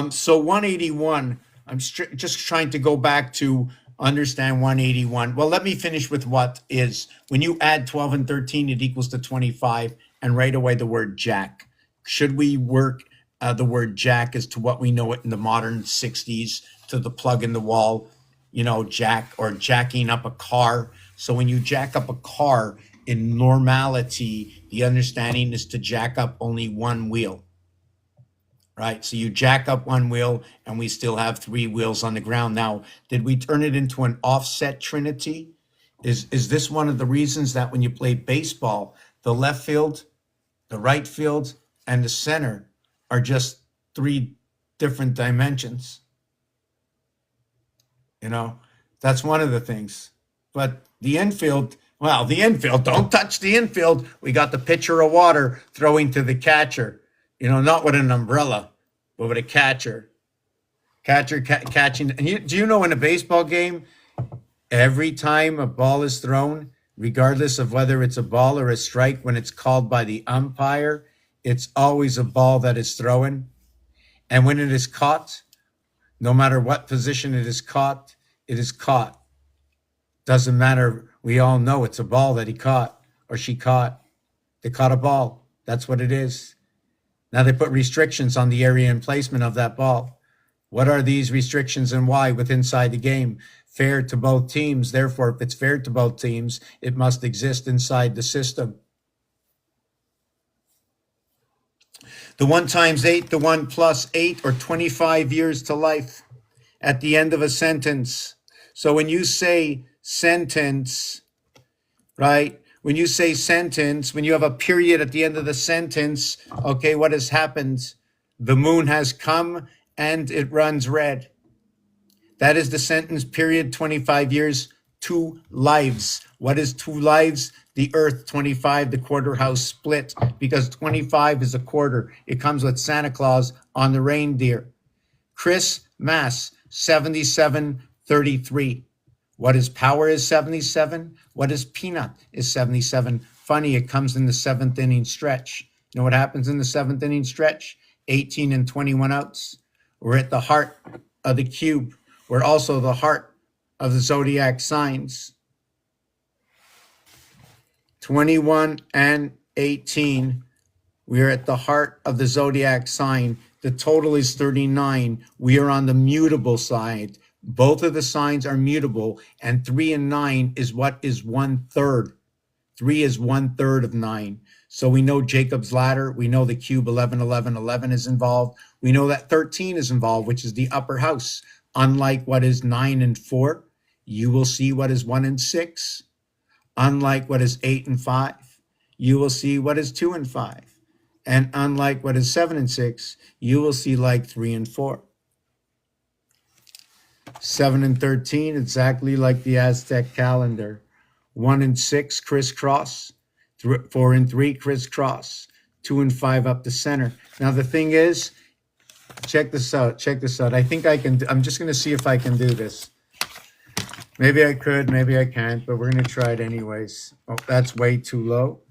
So 181, I'm just trying to go back to understand 181. Well, let me finish with what is, when you add 12 and 13, it equals to 25, and right away the word jack. Should we work the word jack as to what we know it in the modern 60s, to the plug in the wall, jack, or jacking up a car. So when you jack up a car, in normality, the understanding is to jack up only one wheel. Right, so you jack up one wheel and we still have 3 wheels on the ground. Now, did we turn it into an offset trinity? Is this one of the reasons that when you play baseball, the left field, the right field, and the center are just 3 different dimensions? That's one of the things. But the infield, don't touch the infield. We got the pitcher of water throwing to the catcher. Not with an umbrella, but with a catcher. Catching. And do you know in a baseball game, every time a ball is thrown, regardless of whether it's a ball or a strike, when it's called by the umpire, it's always a ball that is thrown. And when it is caught, no matter what position it is caught, it is caught. Doesn't matter We all know it's a ball that he caught or she caught. They caught a ball. That's what it is. Now they put restrictions on the area and placement of that ball. What are these restrictions and why with inside the game? Fair to both teams. Therefore, if it's fair to both teams, it must exist inside the system. The 1 times 8, the 1 plus 8, or 25 years to life at the end of a sentence. So when you say sentence, right? When you say sentence, when you have a period at the end of the sentence, okay, what has happened? The moon has come and it runs red. That is the sentence period, 25 years, 2 lives. What is 2 lives? The earth, 25, the quarter house split, because 25 is a quarter. It comes with Santa Claus on the reindeer. Chris Mass, 7733. What is power is 77? What is peanut is 77? Funny, it comes in the 7th inning stretch. You know what happens in the 7th inning stretch? 18 and 21 outs. We're at the heart of the cube. We're also the heart of the zodiac signs. 21 and 18. We are at the heart of the zodiac sign. The total is 39. We are on the mutable side. Both of the signs are mutable, and 3 and 9 is what is 1/3. 3 is 1/3 of 9. So we know Jacob's ladder. We know the cube 11, 11, 11 is involved. We know that 13 is involved, which is the upper house. Unlike what is 9 and 4, you will see what is 1 and 6. Unlike what is 8 and 5, you will see what is 2 and 5. And unlike what is 7 and 6, you will see like 3 and 4. 7 and 13, exactly like the Aztec calendar. 1 and 6, crisscross. 4 and 3, crisscross. 2 and 5 up the center. Now the thing is, check this out. I think I can, I'm just going to see if I can do this. Maybe I could, maybe I can't, but we're going to try it anyways. Oh, that's way too low.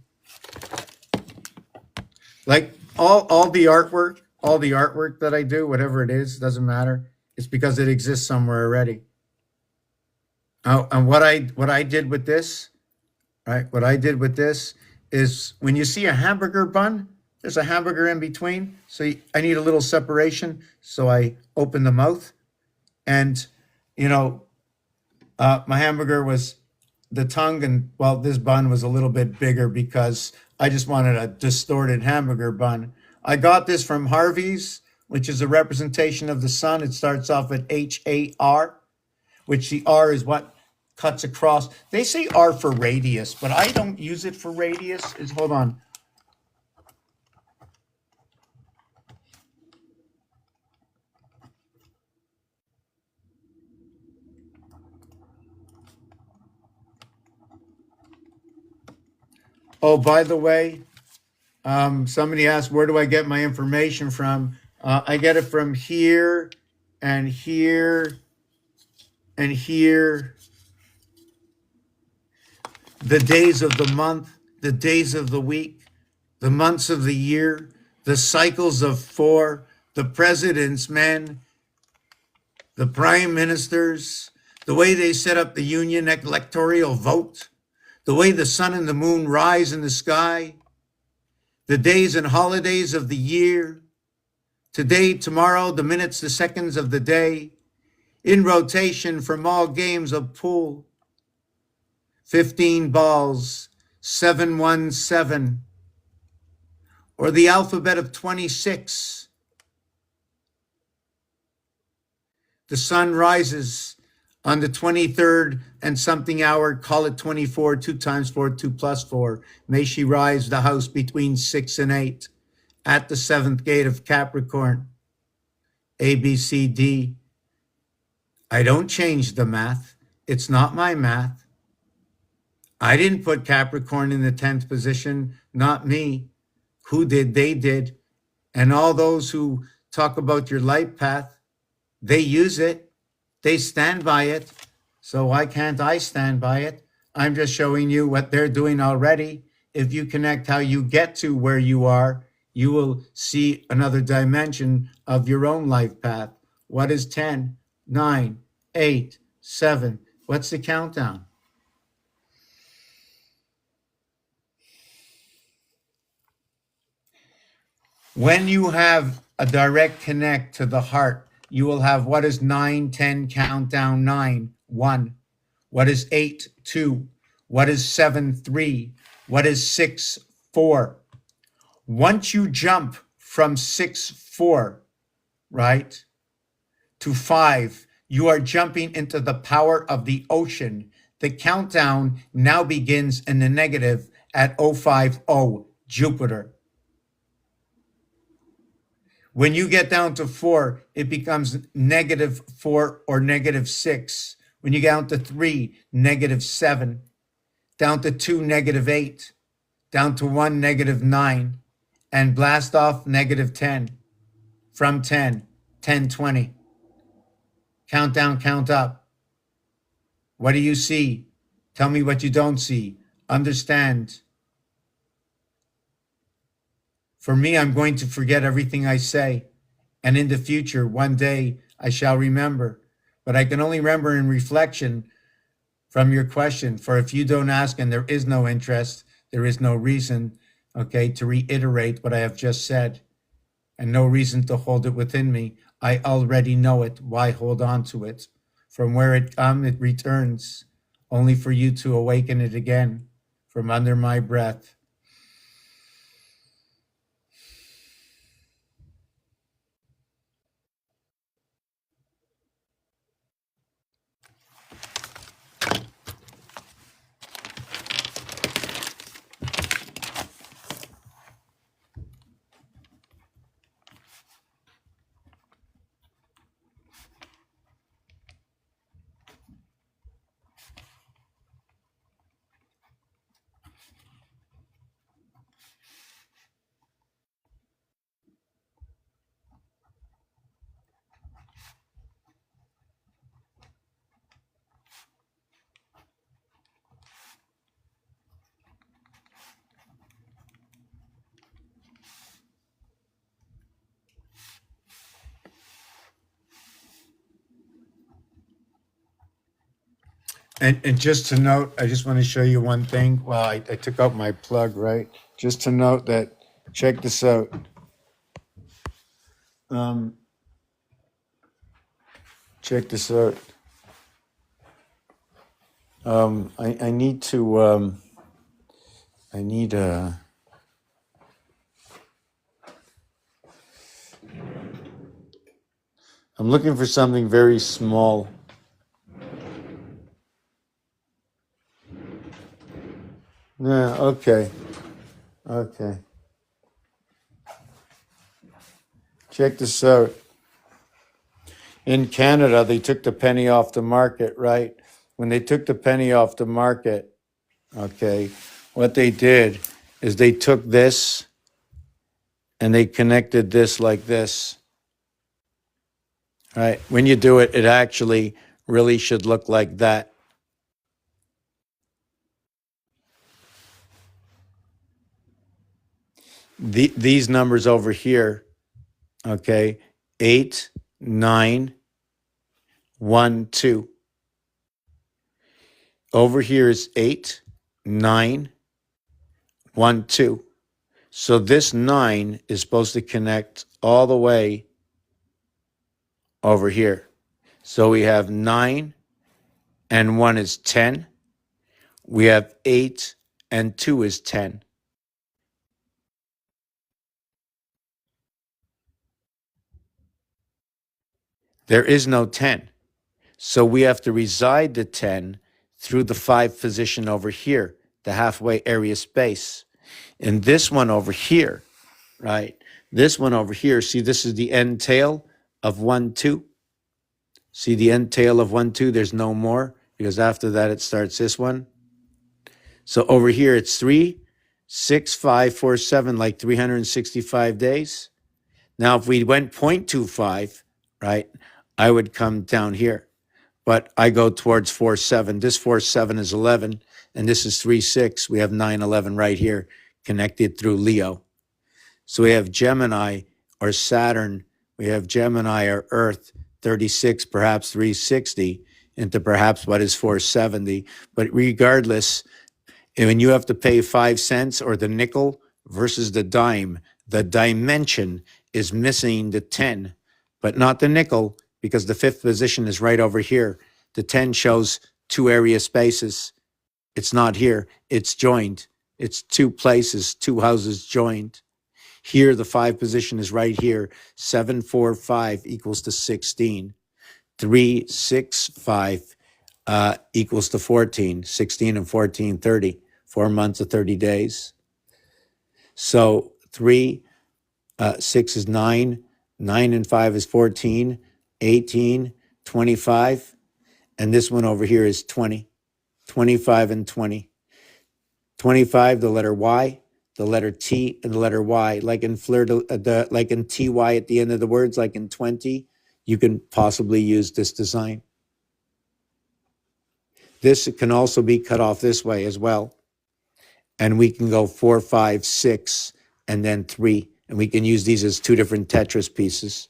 Like all the artwork that I do, whatever it is, doesn't matter. It's because it exists somewhere already. Oh, and what I did with this, right? What I did with this is when you see a hamburger bun, there's a hamburger in between. So I need a little separation. So I open the mouth, and my hamburger was the tongue, and well, this bun was a little bit bigger because I just wanted a distorted hamburger bun. I got this from Harvey's, which is a representation of the sun. It starts off at HAR, which the R is what cuts across. They say R for radius, but I don't use it for radius. Hold on. Oh, by the way, somebody asked, where do I get my information from? I get it from here and here and here. The days of the month, the days of the week, the months of the year, the cycles of 4, the president's men, the prime ministers, the way they set up the union electoral vote, the way the sun and the moon rise in the sky, the days and holidays of the year, today, tomorrow, the minutes, the seconds of the day, in rotation from all games of pool, 15 balls, 717, or the alphabet of 26. The sun rises on the 23rd and something hour, call it 24, 2 times 4, 2 plus 4. May she rise the house between 6 and 8 at the 7th gate of Capricorn. A, B, C, D. I don't change the math. It's not my math. I didn't put Capricorn in the 10th position, not me. Who did? They did. And all those who talk about your life path, they use it. They stand by it. So why can't I stand by it? I'm just showing you what they're doing already. If you connect how you get to where you are, you will see another dimension of your own life path. What is 10, 9, 8, 7? What's the countdown? When you have a direct connect to the heart, you will have what is 9, 10, countdown 9, 1. What is 8, 2? What is 7, 3? What is 6, 4? Once you jump from 6, 4, right, to 5, you are jumping into the power of the ocean. The countdown now begins in the negative at 050, Jupiter. When you get down to 4, it becomes -4 or -6. When you get down to 3, -7. Down to 2, -8. Down to 1, -9. And blast off -10. From 10, 10, 20. Count down, count up. What do you see? Tell me what you don't see. Understand. For me, I'm going to forget everything I say. And in the future, one day, I shall remember. But I can only remember in reflection from your question. For if you don't ask and there is no interest, there is no reason, okay, to reiterate what I have just said. And no reason to hold it within me. I already know it. Why hold on to it? From where it comes, it returns, only for you to awaken it again from under my breath. And just to note, I just want to show you one thing. Well, I took out my plug, right? Just to note that, check this out. Check this out. I need to, I need a, I'm looking for something very small. Yeah, okay. Okay. Check this out. In Canada, they took the penny off the market, right? When they took the penny off the market, okay, what they did is they took this and they connected this like this. Right? When you do it, it actually really should look like that. These numbers over here, okay, 8, 9, 1, 2. Over here is 8, 9, 1, 2. So this 9 is supposed to connect all the way over here. So we have 9 and 1 is 10. We have 8 and 2 is 10. There is no 10. So we have to reside the 10 through the 5 position over here, the halfway area space. And this one over here, right? This one over here, see, this is the end tail of 1, 2. See the end tail of 1, 2, there's no more because after that it starts this one. So over here it's 3, 6, 5, 4, 7, like 365 days. Now, if we went 0.25, right, I would come down here. But I go towards 4, 7. This 4, 7 is 11, and this is 3, 6. We have 9, 11 right here connected through Leo. So we have Gemini or Saturn. We have Gemini or Earth, 36, perhaps 360, into perhaps what is 470. But regardless, when you have to pay 5 cents or the nickel versus the dime, the dimension is missing the 10, but not the nickel, because the fifth position is right over here. The 10 shows two area spaces. It's not here. It's joined. It's two places, two houses joined. Here, the 5 position is right here. 7, 4, 5 equals to 16. 3, 6, 5 equals to 14. 16 and 14, 30. 4 months of 30 days. So 3, 6 is 9. 9 and 5 is 14. 18, 25. And this one over here is 20. 25 and 20. 25, the letter Y, the letter T, and the letter Y. Like in like in TY at the end of the words, like in 20, you can possibly use this design. This can also be cut off this way as well. And we can go 4, 5, 6, and then 3. And we can use these as 2 different Tetris pieces.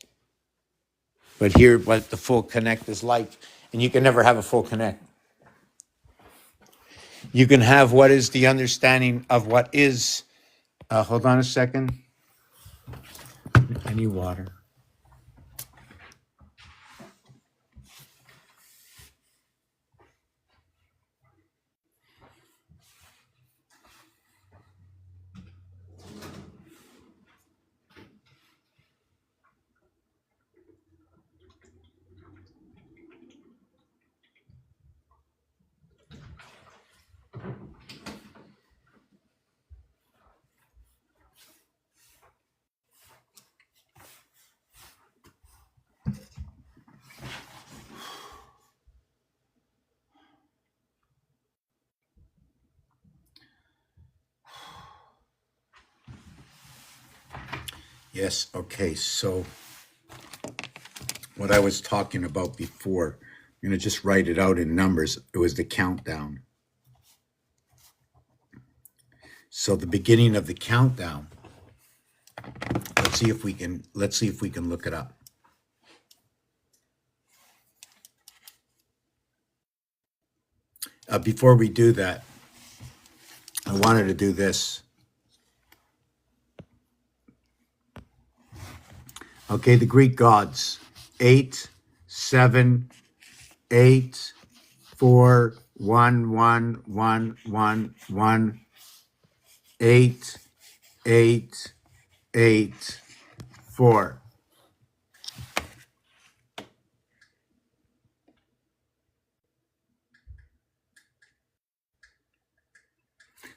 But here, what the full connect is like. And you can never have a full connect. You can have what is the understanding of what is. Hold on a second. I need water. Yes, okay, so what I was talking about before, I'm going to just write it out in numbers. It was the countdown. So the beginning of the countdown, let's see if we can look it up. Before we do that, I wanted to do this. Okay, the Greek gods, 8, 7, 8, 4, 1, 1, 1, 1, 1, 8, 8, 8, 4.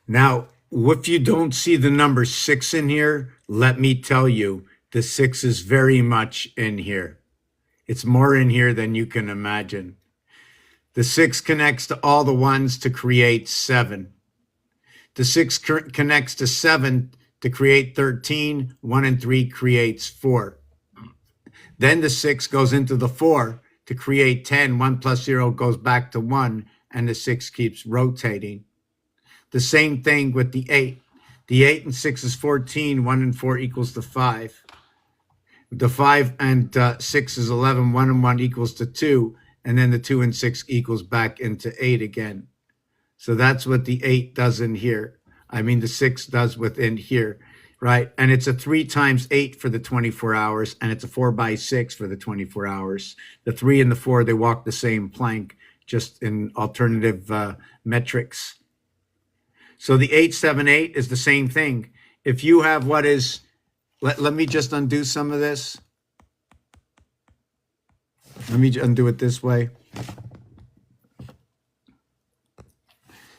Now, if you don't see the number 6 in here, let me tell you, the 6 is very much in here. It's more in here than you can imagine. The 6 connects to all the ones to create 7. The 6 connects to 7 to create 13. 1 and 3 creates 4. Then the 6 goes into the 4 to create 10. 1 plus 0 goes back to 1, and the 6 keeps rotating. The same thing with the 8. The 8 and 6 is 14. 1 and 4 equals to 5. The 5 and 6 is 11. 1 and 1 equals to 2. And then the 2 and 6 equals back into 8 again. So that's what the 8 does in here. I mean, the 6 does within here, right? And it's a 3 times 8 for the 24 hours, and it's a 4 by 6 for the 24 hours. The 3 and the 4, they walk the same plank, just in alternative metrics. So the 878 is the same thing. If you have what is, let me just undo some of this. Let me undo it this way.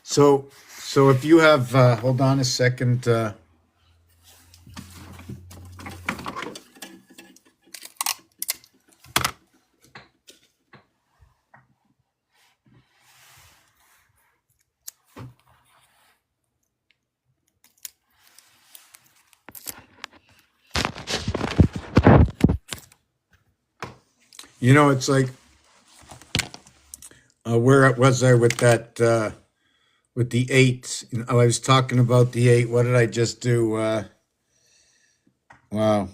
So if you have, hold on a second. You know, it's like, where was I with that, with the 8? You know, I was talking about the 8. What did I just do? Wow.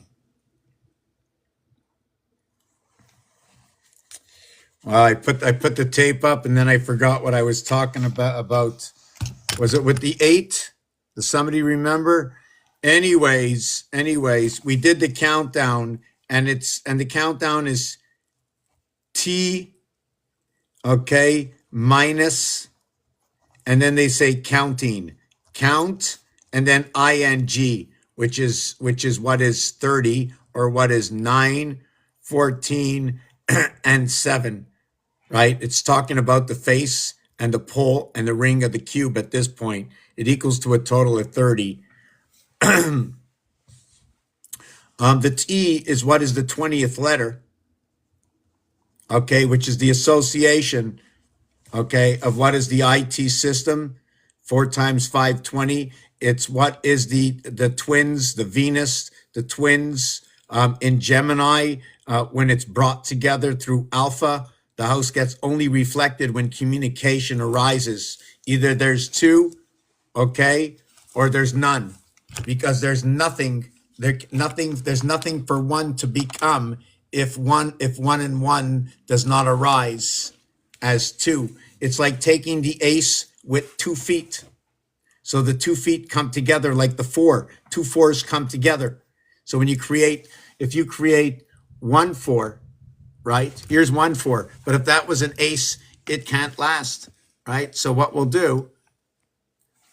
Well, I put the tape up, and then I forgot what I was talking about. Was it with the 8? Does somebody remember? anyways, we did the countdown, and the countdown is T, okay, minus, and then they say counting, count, and then ing, which is what is 30, or what is 9, 14, and 7, right? It's talking about the face and the pole and the ring of the cube at this point. It equals to a total of 30. The T is what is the 20th letter, okay, which is the association, okay, of what is the IT system, 4 times 520. It's what is the twins, the Venus, the twins in Gemini, when it's brought together through Alpha. The house gets only reflected when communication arises. Either there's 2, okay, or there's none, because there's nothing for one to become if one and one does not arise as 2. It's like taking the ace with 2 feet. So the 2 feet come together like the 4. 2 fours come together. So when if you create 1 4, right? Here's 1 4. But if that was an ace, it can't last, right? So what we'll do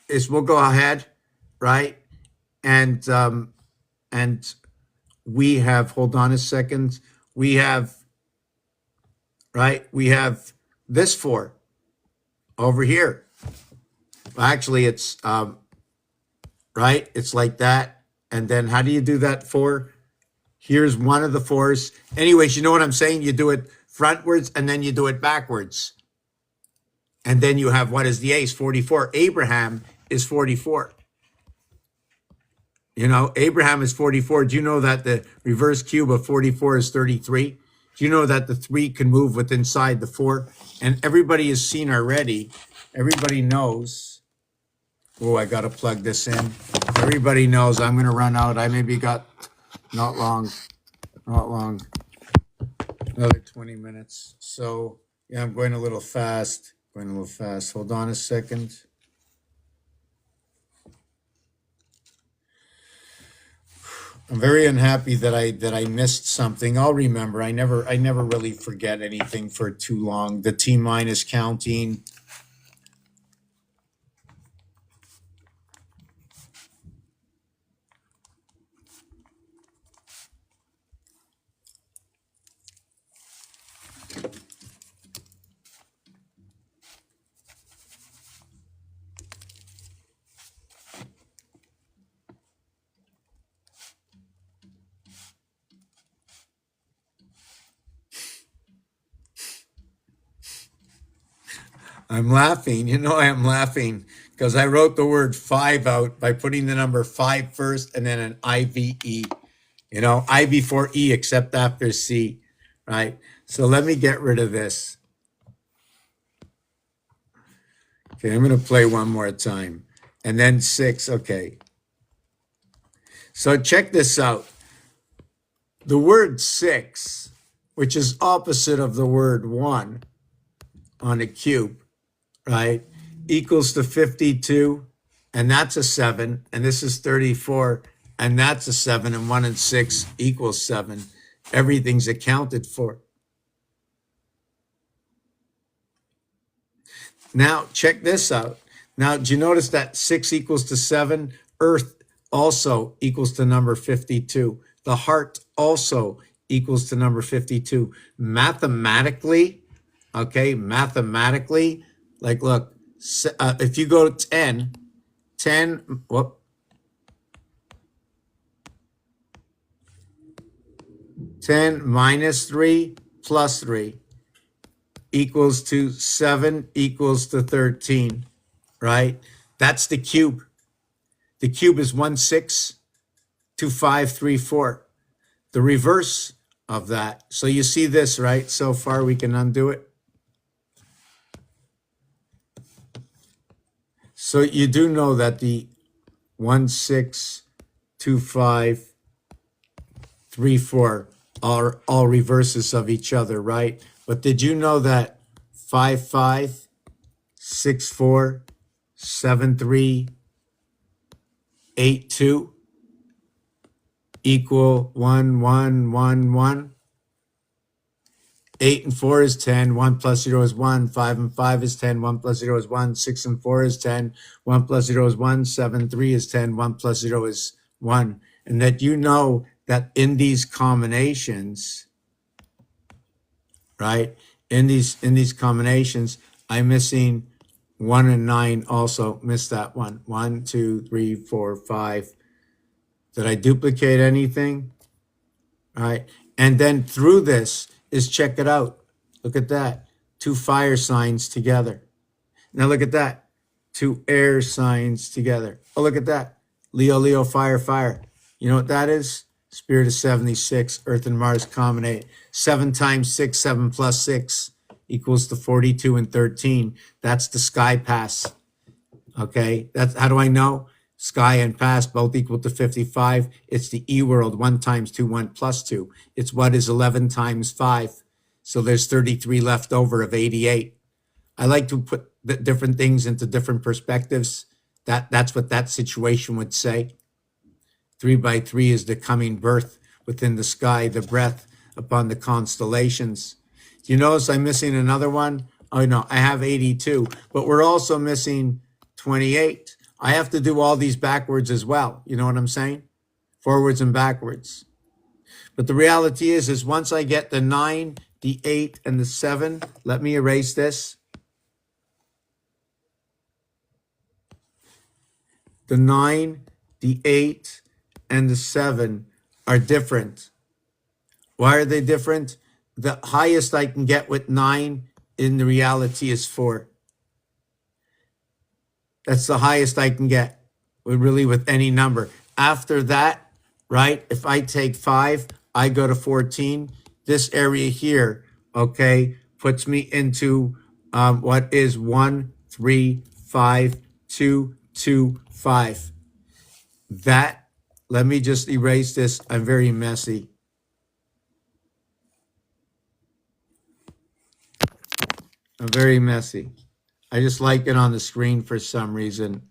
is we'll go ahead, right? And we have, hold on a second. We have this 4 over here. Well, actually, it's, right? It's like that. And then how do you do that 4? Here's one of the 4s. Anyways, you know what I'm saying? You do it frontwards and then you do it backwards. And then you have, what is the ace? 44. Abraham is 44. You know, Abraham is 44. Do you know that the reverse cube of 44 is 33? Do you know that the 3 can move with inside the 4? And everybody has seen already. Everybody knows. Oh, I got to plug this in. Everybody knows I'm going to run out. I maybe got not long. Another 20 minutes. So, yeah, I'm going a little fast. Hold on a second. I'm very unhappy that I missed something. I'll remember. I never really forget anything for too long. The T minus counting. I'm laughing. You know, I'm laughing because I wrote the word 5 out by putting the number 5 first and then an IVE. You know, I before E except after C, right? So let me get rid of this. Okay, I'm going to play one more time. And then 6, okay. So check this out. The word 6, which is opposite of the word 1 on a cube, right, equals to 52, and that's a 7, and this is 34, and that's a 7, and 1 and 6 equals 7. Everything's accounted for. Now, check this out. Now, do you notice that 6 equals to 7? Earth also equals to number 52. The heart also equals to number 52. Mathematically, okay, like, look, if you go to 10, whoop, 10 minus 3 plus 3 equals to 7 equals to 13, right? That's the cube. The cube is 1, 6, 2, 5, 3, 4. The reverse of that. So you see this, right? So far we can undo it. So you do know that the 1, 6, 2, 5, 3, 4 are all reverses of each other, right? But did you know that 5, 5, 6, 4, 7, 3, 8, 2 equal 1, 1, 1, 1. 8 and 4 is 10. 1 plus 0 is 1. 5 and 5 is 10. 1 plus 0 is 1. 6 and 4 is 10. 1 plus 0 is 1. 7, 3 is 10. 1 plus 0 is 1. And that you know that in these combinations, right? In these combinations, I'm missing 1 and 9 also. Missed that one. 1, 2, 3, 4, 5. Did I duplicate anything? All right. And then through this is, check it out. Look at that. 2 fire signs together. Now look at that. 2 air signs together. Oh, look at that. Leo, Leo, fire, fire. You know what that is? Spirit of 76, Earth and Mars combinate. 7 times 6, 7 plus 6 equals to 42 and 13. That's the sky pass. Okay. That's, how do I know? Sky and pass both equal to 55. It's the E world, 1 times 2, 1 plus 2. It's what is 11 times 5. So there's 33 left over of 88. I like to put the different things into different perspectives. That's what that situation would say. 3 by 3 is the coming birth within the sky, the breath upon the constellations. Do you notice I'm missing another one? Oh no, I have 82, but we're also missing 28. I have to do all these backwards as well. You know what I'm saying? Forwards and backwards. But the reality is once I get the 9, the 8, and the 7, let me erase this. The 9, the 8, and the 7 are different. Why are they different? The highest I can get with 9 in the reality is 4. That's the highest I can get with any number. After that, right, if I take 5, I go to 14. This area here, okay, puts me into what is 1, 3, 5, 2, 2, 5. That, let me just erase this. I'm very messy. I'm very messy. I just like it on the screen for some reason.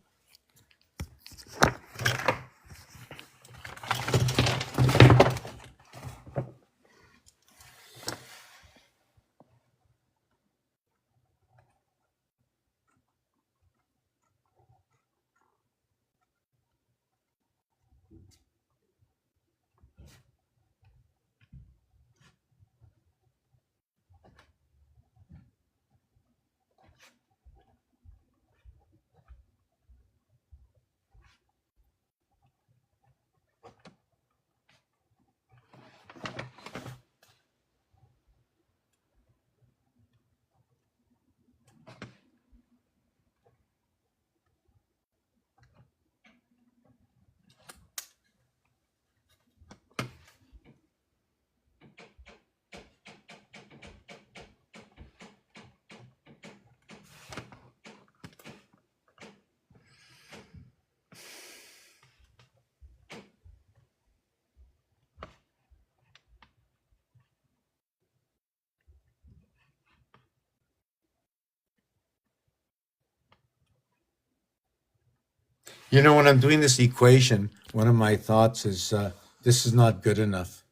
You know, when I'm doing this equation, one of my thoughts is this is not good enough.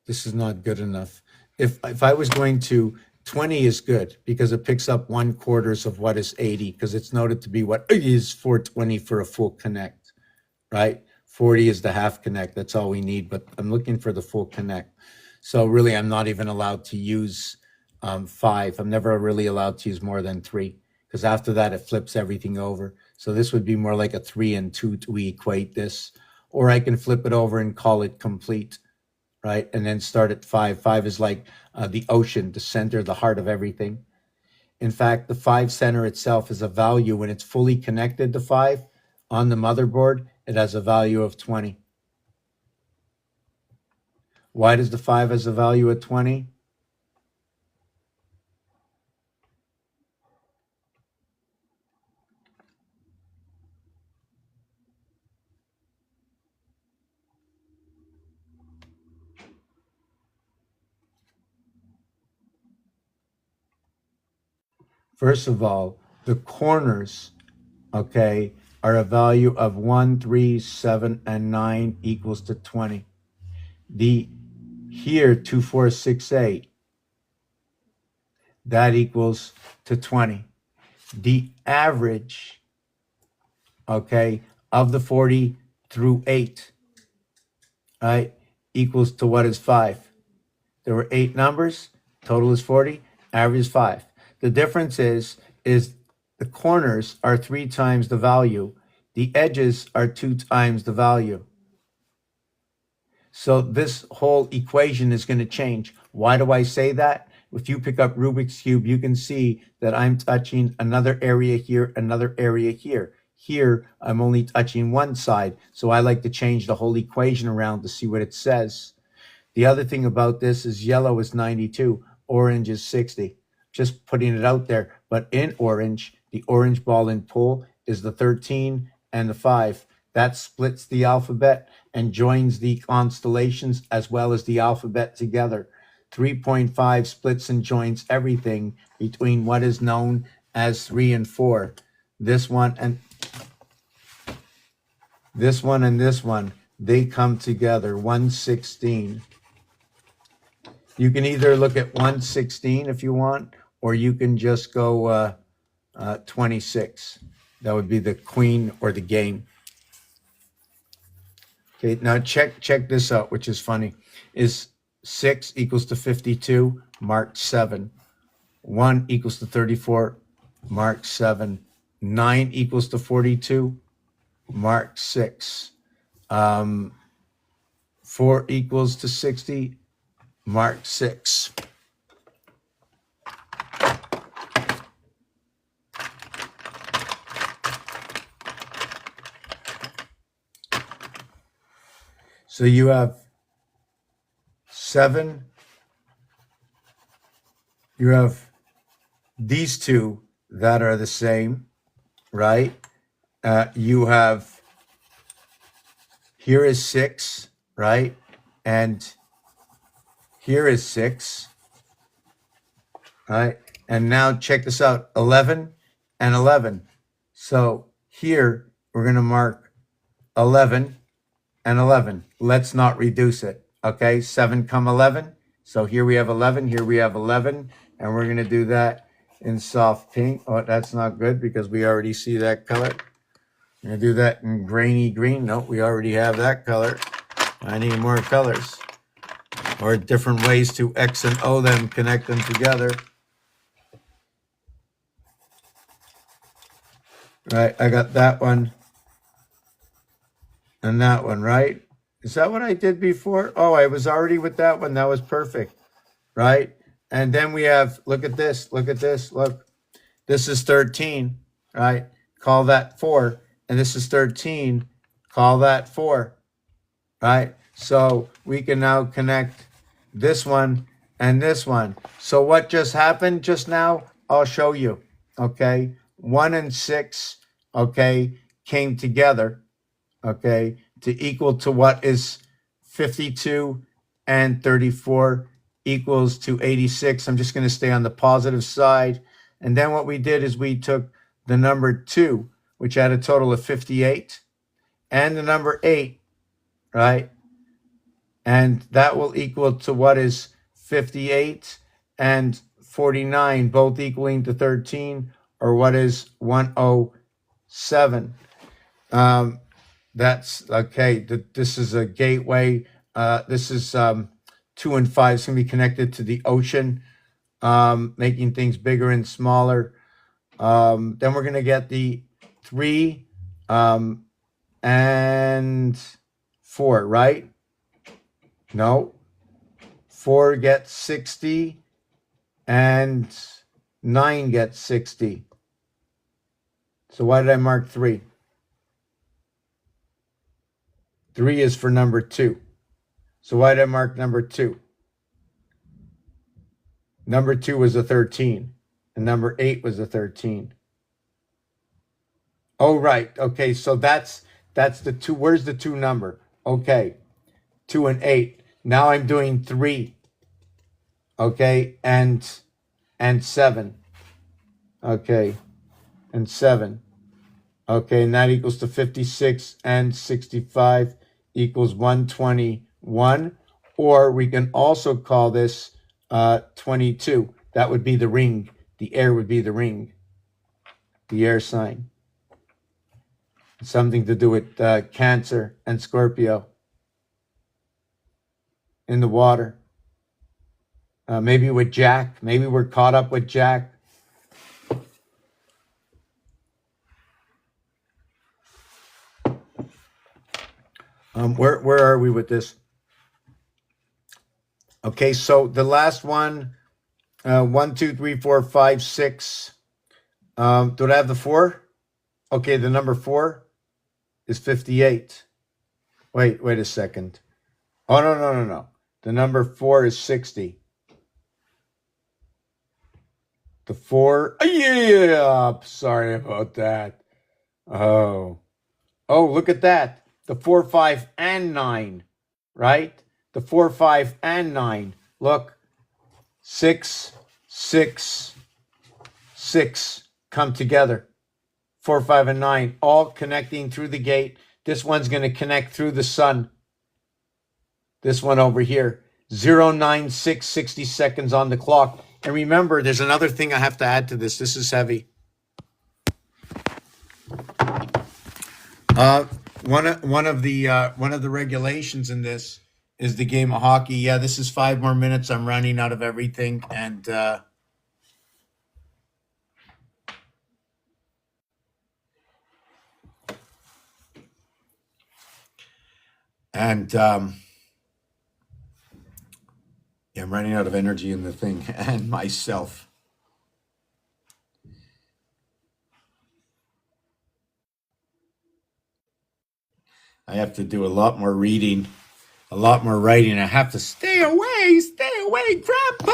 This is not good enough. If I was going to, 20 is good because it picks up 1/4 of what is 80 because it's noted to be what is 420 for a full connect, right? 40 is the half connect. That's all we need, but I'm looking for the full connect. So really, I'm not even allowed to use 5. I'm never really allowed to use more than 3 because after that, it flips everything over. So this would be more like a 3 and 2 to equate this. Or I can flip it over and call it complete, right? And then start at 5. 5 is like the ocean, the center, the heart of everything. In fact, the 5 center itself is a value when it's fully connected to 5 on the motherboard, it has a value of 20. Why does the 5 has a value of 20? First of all, the corners, okay, are a value of 1, 3, 7, and 9 equals to 20. the here 2468, that equals to 20. The average, okay, of the 40 through 8, right, equals to what is 5. There were 8 numbers, total is 40, average is 5. The difference is the corners are 3 times the value. The edges are 2 times the value. So this whole equation is going to change. Why do I say that? If you pick up Rubik's Cube, you can see that I'm touching another area here, another area here. Here, I'm only touching one side. So I like to change the whole equation around to see what it says. The other thing about this is yellow is 92, orange is 60. Just putting it out there. But in orange, the orange ball in pool is the 13 and the 5. That splits the alphabet and joins the constellations as well as the alphabet together. 3.5 splits and joins everything between what is known as 3 and 4. This one and this one, they come together, 116. You can either look at 116 if you want, or you can just go 26. That would be the queen or the game. Okay, now check this out, which is funny. Is 6 equals to 52, mark 7. 1 equals to 34, mark 7. 9 equals to 42, mark 6. 4 equals to 60, mark 6. So you have 7. You have these two that are the same, right? You have, here is 6, right? And here is 6, right? And now check this out, 11 and 11. So here we're going to mark 11 and 11. Let's not reduce it. Okay, 7 come 11. So here we have 11, here we have 11, and we're going to do that in soft pink. Oh, that's not good because we already see that color. I'm going to do that in grainy green. No, we already have that color. I need more colors or different ways to X and O them, connect them together. Right, I got that one and that one, right? Is that what I did before? Oh, I was already with that one. That was perfect, right? And then we have, look at this, look. This is 13, right? Call that 4. And this is 13, call that 4, right? So we can now connect this one and this one. So what just happened just now, I'll show you, okay? 1 and 6, okay, came together, okay, to equal to what is 52 and 34 equals to 86. I'm just going to stay on the positive side. And then what we did is we took the number 2, which had a total of 58, and the number 8, right? And that will equal to what is 58 and 49, both equaling to 13, or what is 107. That's okay. This is a gateway. This is 2 and 5. It's going to be connected to the ocean, making things bigger and smaller. Then we're going to get the 3 and 4, right? No. 4 gets 60 and 9 gets 60. So why did I mark 3? 3 is for number 2. So why did I mark number 2? Number 2 was a 13, and number 8 was a 13. Oh, right. Okay, so that's the 2. Where's the 2 number? Okay, 2 and 8. Now I'm doing 3. Okay, and 7. Okay, and 7. Okay, and that equals to 56 and 65 equals 121, or we can also call this 22. That would be the ring. The air would be the ring, the air sign. Something to do with Cancer and Scorpio in the water. Maybe with Jack. Maybe we're caught up with Jack. Where are we with this? Okay, so the last one, 1, 2, 3, 4, 5, 6. Do I have the 4? Okay, the number 4 is 58. Wait a second. Oh, no. The number 4 is 60. The 4, yeah, sorry about that. Oh, look at that. The 4, 5, and 9, right? The 4, 5, and 9. Look, 6, 6, 6 come together. 4, 5, and 9, all connecting through the gate. This one's going to connect through the sun. This one over here. 096, 60 seconds on the clock. And remember, there's another thing I have to add to this. This is heavy. One of the regulations in this is the game of hockey. Yeah, this is 5 more minutes. I'm running out of everything, and yeah, I'm running out of energy in the thing and myself. I have to do a lot more reading, a lot more writing. I have to stay away, Grandpa.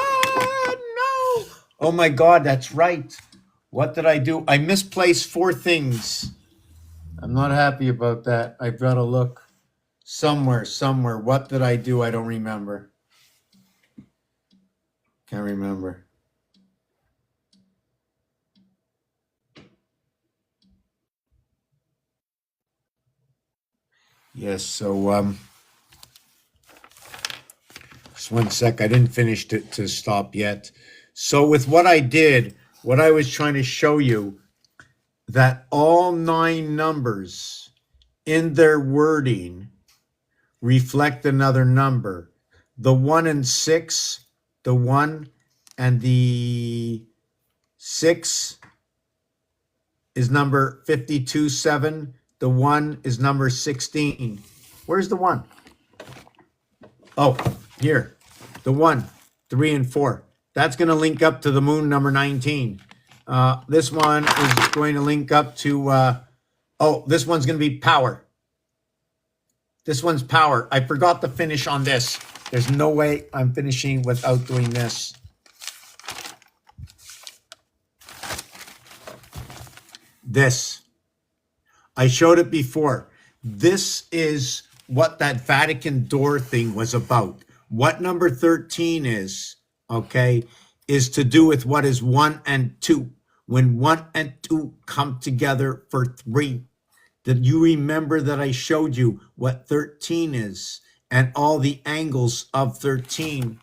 No. Oh my God, that's right. What did I do? I misplaced 4 things. I'm not happy about that. I've got to look somewhere. What did I do? I don't remember. Can't remember. Yes, so just one sec. I didn't finish to stop yet. So with what I did, what I was trying to show you, that all 9 numbers in their wording reflect another number. The 1 and 6, the 1 and the 6 is number 52-7. The 1 is number 16. Where's the 1? Oh, here. The 1, 3, and 4. That's going to link up to the moon number 19. This one is going to link up to, this one's going to be power. This one's power. I forgot to finish on this. There's no way I'm finishing without doing this. This. I showed it before. This is what that Vatican door thing was about. What number 13 is, okay, is to do with what is 1 and 2. When 1 and 2 come together for 3. Did you remember that I showed you what 13 is and all the angles of 13?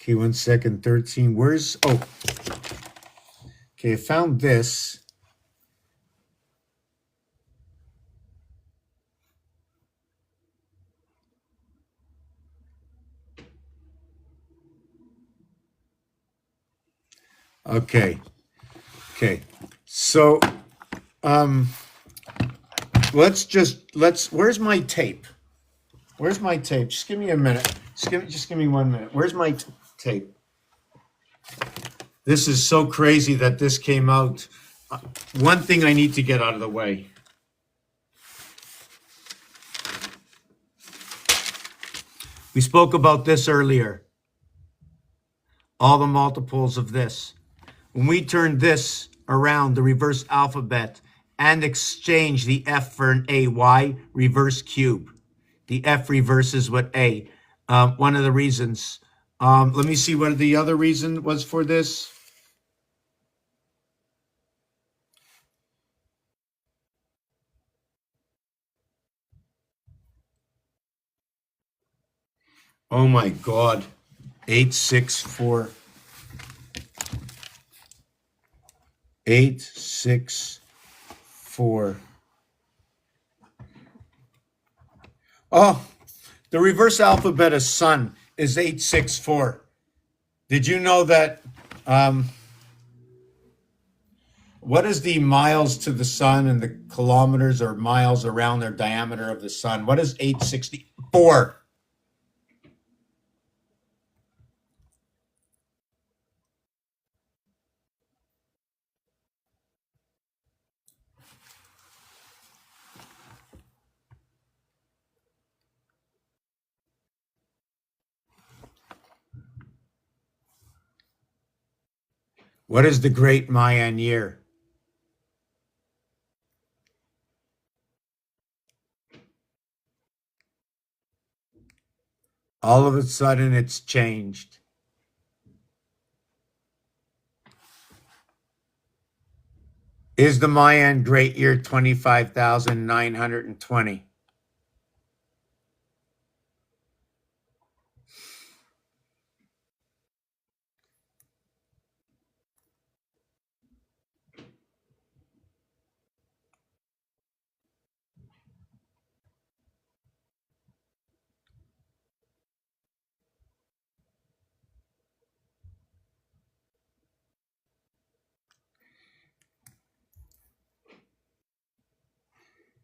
Okay, 1 second, 13. Where's, okay, I found this. Okay. So, where's my tape? Where's my tape? Just give me a minute. Just give me 1 minute. Where's my tape? This is so crazy that this came out. One thing I need to get out of the way. We spoke about this earlier. All the multiples of this. When we turn this around, the reverse alphabet, and exchange the F for an A, Y, reverse cube. The F reverses with A. One of the reasons. Let me see what the other reason was for this. Oh my God. 864. 864. Oh, the reverse alphabet of sun is 864. Did you know that? What is the miles to the sun and the kilometers or miles around their diameter of the sun? What is 864? What is the Great Mayan Year? All of a sudden, it's changed. Is the Mayan Great Year 25,920?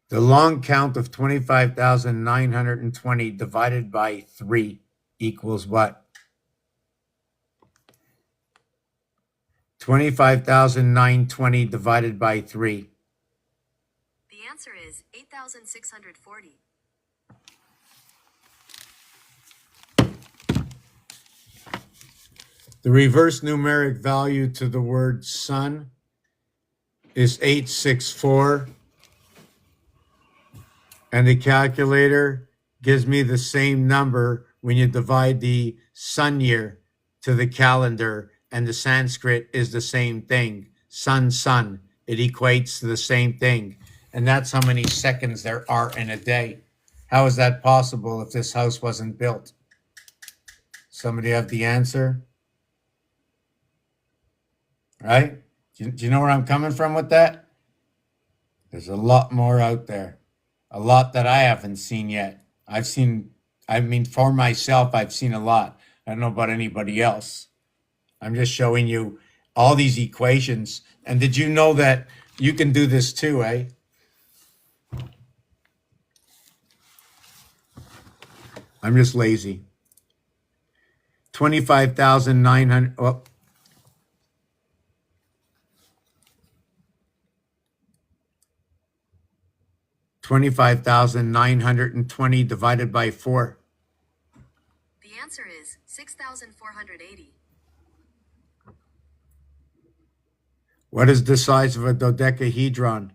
The long count of 25,920 divided by 3 equals what? 25,920 divided by 3. The answer is 8,640. The reverse numeric value to the word sun is 864. And the calculator gives me the same number when you divide the sun year to the calendar, and the Sanskrit is the same thing. Sun, sun. It equates to the same thing. And that's how many seconds there are in a day. How is that possible if this house wasn't built? Somebody have the answer? Right? Do you know where I'm coming from with that? There's a lot more out there. A lot that I haven't seen yet. For myself, I've seen a lot. I don't know about anybody else. I'm just showing you all these equations. And did you know that you can do this too, eh? I'm just lazy. 25,900. Oh. 25,920 divided by 4. The answer is 6,480. What is the size of a dodecahedron?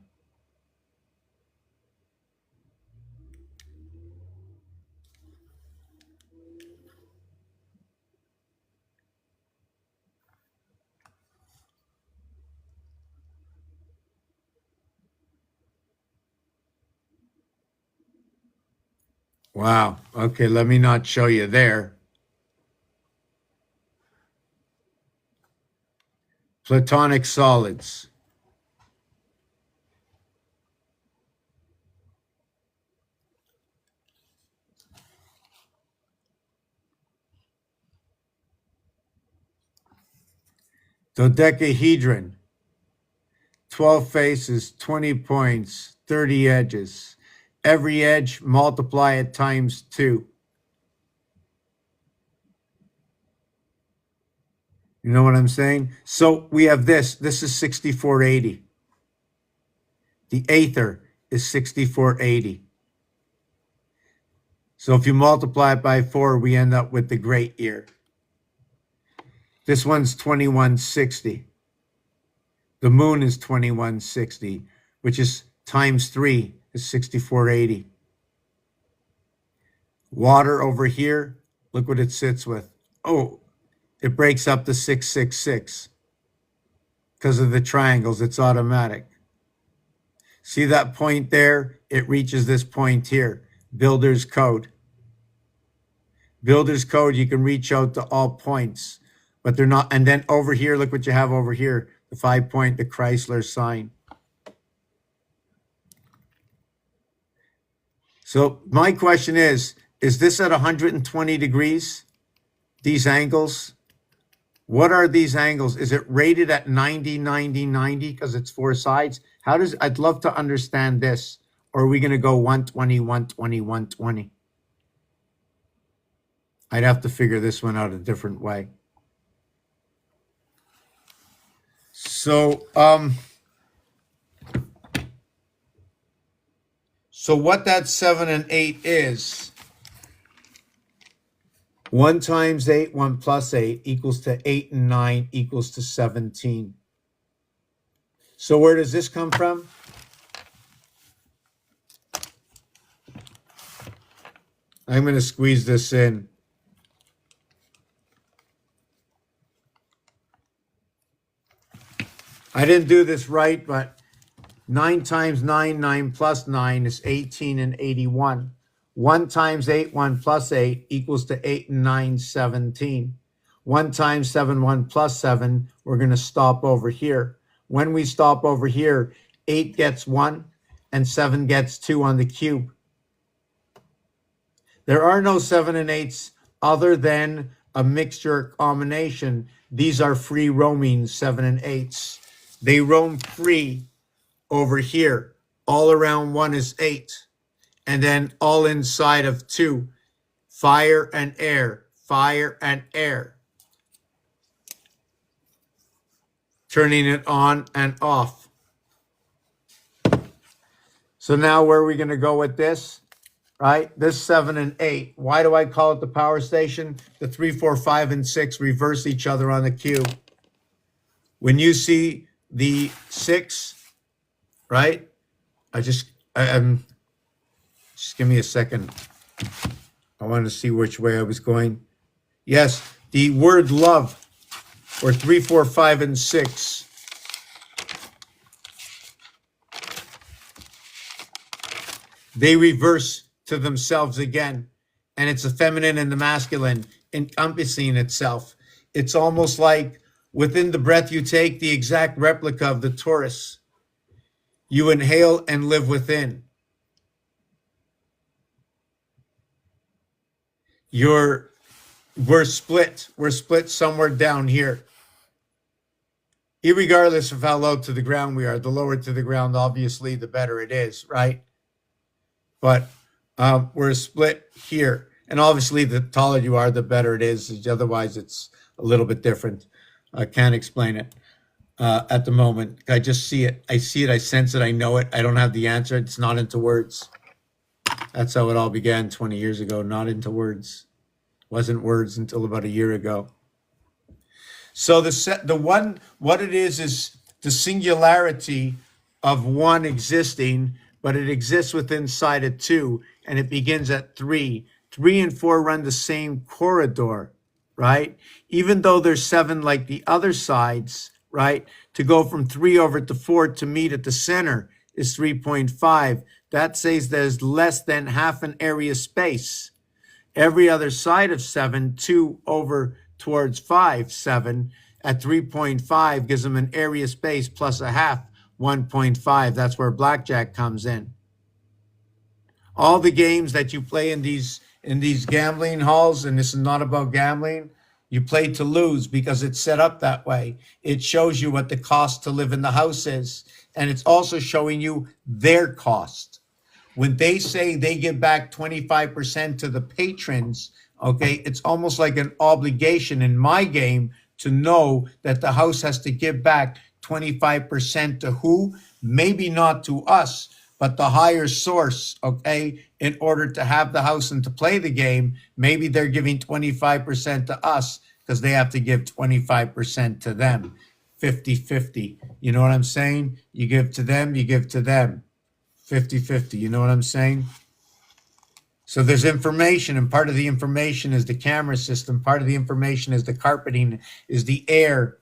Wow. Okay, let me not show you there. Platonic solids. Dodecahedron. 12 faces, 20 points, 30 edges. Every edge, multiply it times 2. You know what I'm saying? So we have this. This is 6480. The aether is 6480. So if you multiply it by 4, we end up with the great year. This one's 2160. The moon is 2160, which is times 3 is 6480. Water over here, look what it sits with. Oh, it breaks up to 666. Because of the triangles, it's automatic. See that point there? It reaches this point here. Builder's code. Builder's code, you can reach out to all points, but they're not. And then over here, look what you have over here. The 5 point, the Chrysler sign. So my question is this at 120 degrees? These angles? What are these angles? Is it rated at 90, 90, 90 because it's 4 sides? I'd love to understand this. Or are we going to go 120, 120, 120? I'd have to figure this one out a different way. So, so what that 7 and 8 is, 1 times 8, 1 plus 8 equals to 8 and 9 equals to 17. So where does this come from? I'm going to squeeze this in. I didn't do this right, but 9 times 9, 9 plus 9 is 18 and 81. 1 times 8, 1 plus 8 equals to 8 and 9, 17. 1 times 7, 1 plus 7, we're going to stop over here. When we stop over here, 8 gets 1 and 7 gets 2 on the cube. There are no 7 and 8s other than a mixture combination. These are free roaming 7 and 8s. They roam free over here. All around 1 is 8. And then all inside of 2, fire and air, fire and air. Turning it on and off. So now where are we going to go with this? Right? This 7 and 8. Why do I call it the power station? The 3, 4, 5, and 6 reverse each other on the cube. When you see the 6, right? Just give me a second. I want to see which way I was going. Yes, the word love, or 3, 4, 5, and 6. They reverse to themselves again. And it's the feminine and the masculine encompassing itself. It's almost like within the breath you take, the exact replica of the Taurus. You inhale and live within. We're split. We're split somewhere down here. Irregardless of how low to the ground we are, the lower to the ground, obviously, the better it is, right? But we're split here. And obviously, the taller you are, the better it is. Otherwise, it's a little bit different. I can't explain it at the moment. I just see it. I see it. I sense it. I know it. I don't have the answer. It's not into words. That's how it all began 20 years ago, not into words. Wasn't words until about a year ago. So what it is the singularity of 1 existing, but it exists within inside of 2, and it begins at 3. 3 and 4 run the same corridor, right? Even though there's 7 like the other sides, right? To go from 3 over to 4 to meet at the center is 3.5. That says there's less than half an area space. Every other side of 7, 2 over towards 5, 7 at 3.5 gives them an area space plus a half, 1.5. That's where blackjack comes in. All the games that you play in these gambling halls, and this is not about gambling, you play to lose because it's set up that way. It shows you what the cost to live in the house is, and it's also showing you their cost. When they say they give back 25% to the patrons, okay, it's almost like an obligation in my game to know that the house has to give back 25% to who? Maybe not to us, but the higher source, okay, in order to have the house and to play the game, maybe they're giving 25% to us because they have to give 25% to them. 50-50. You know what I'm saying? You give to them, you give to them. 50-50. You know what I'm saying? So there's information, and part of the information is the camera system. Part of the information is the carpeting, is the air.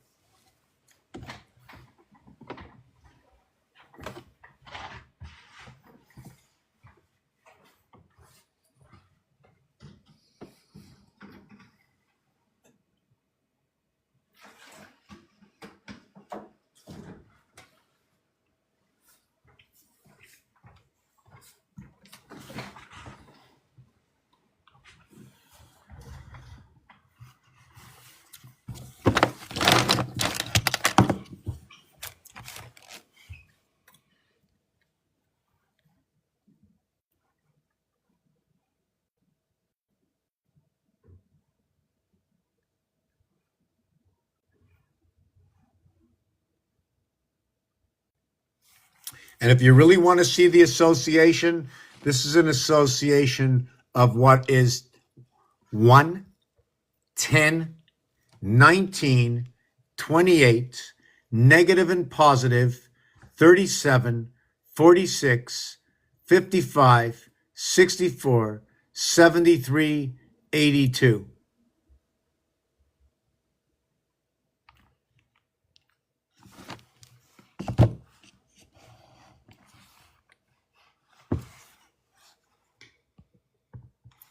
And if you really want to see the association, this is an association of what is 1, 10, 19, 28, negative and positive, 37, 46, 55, 64, 73, 82.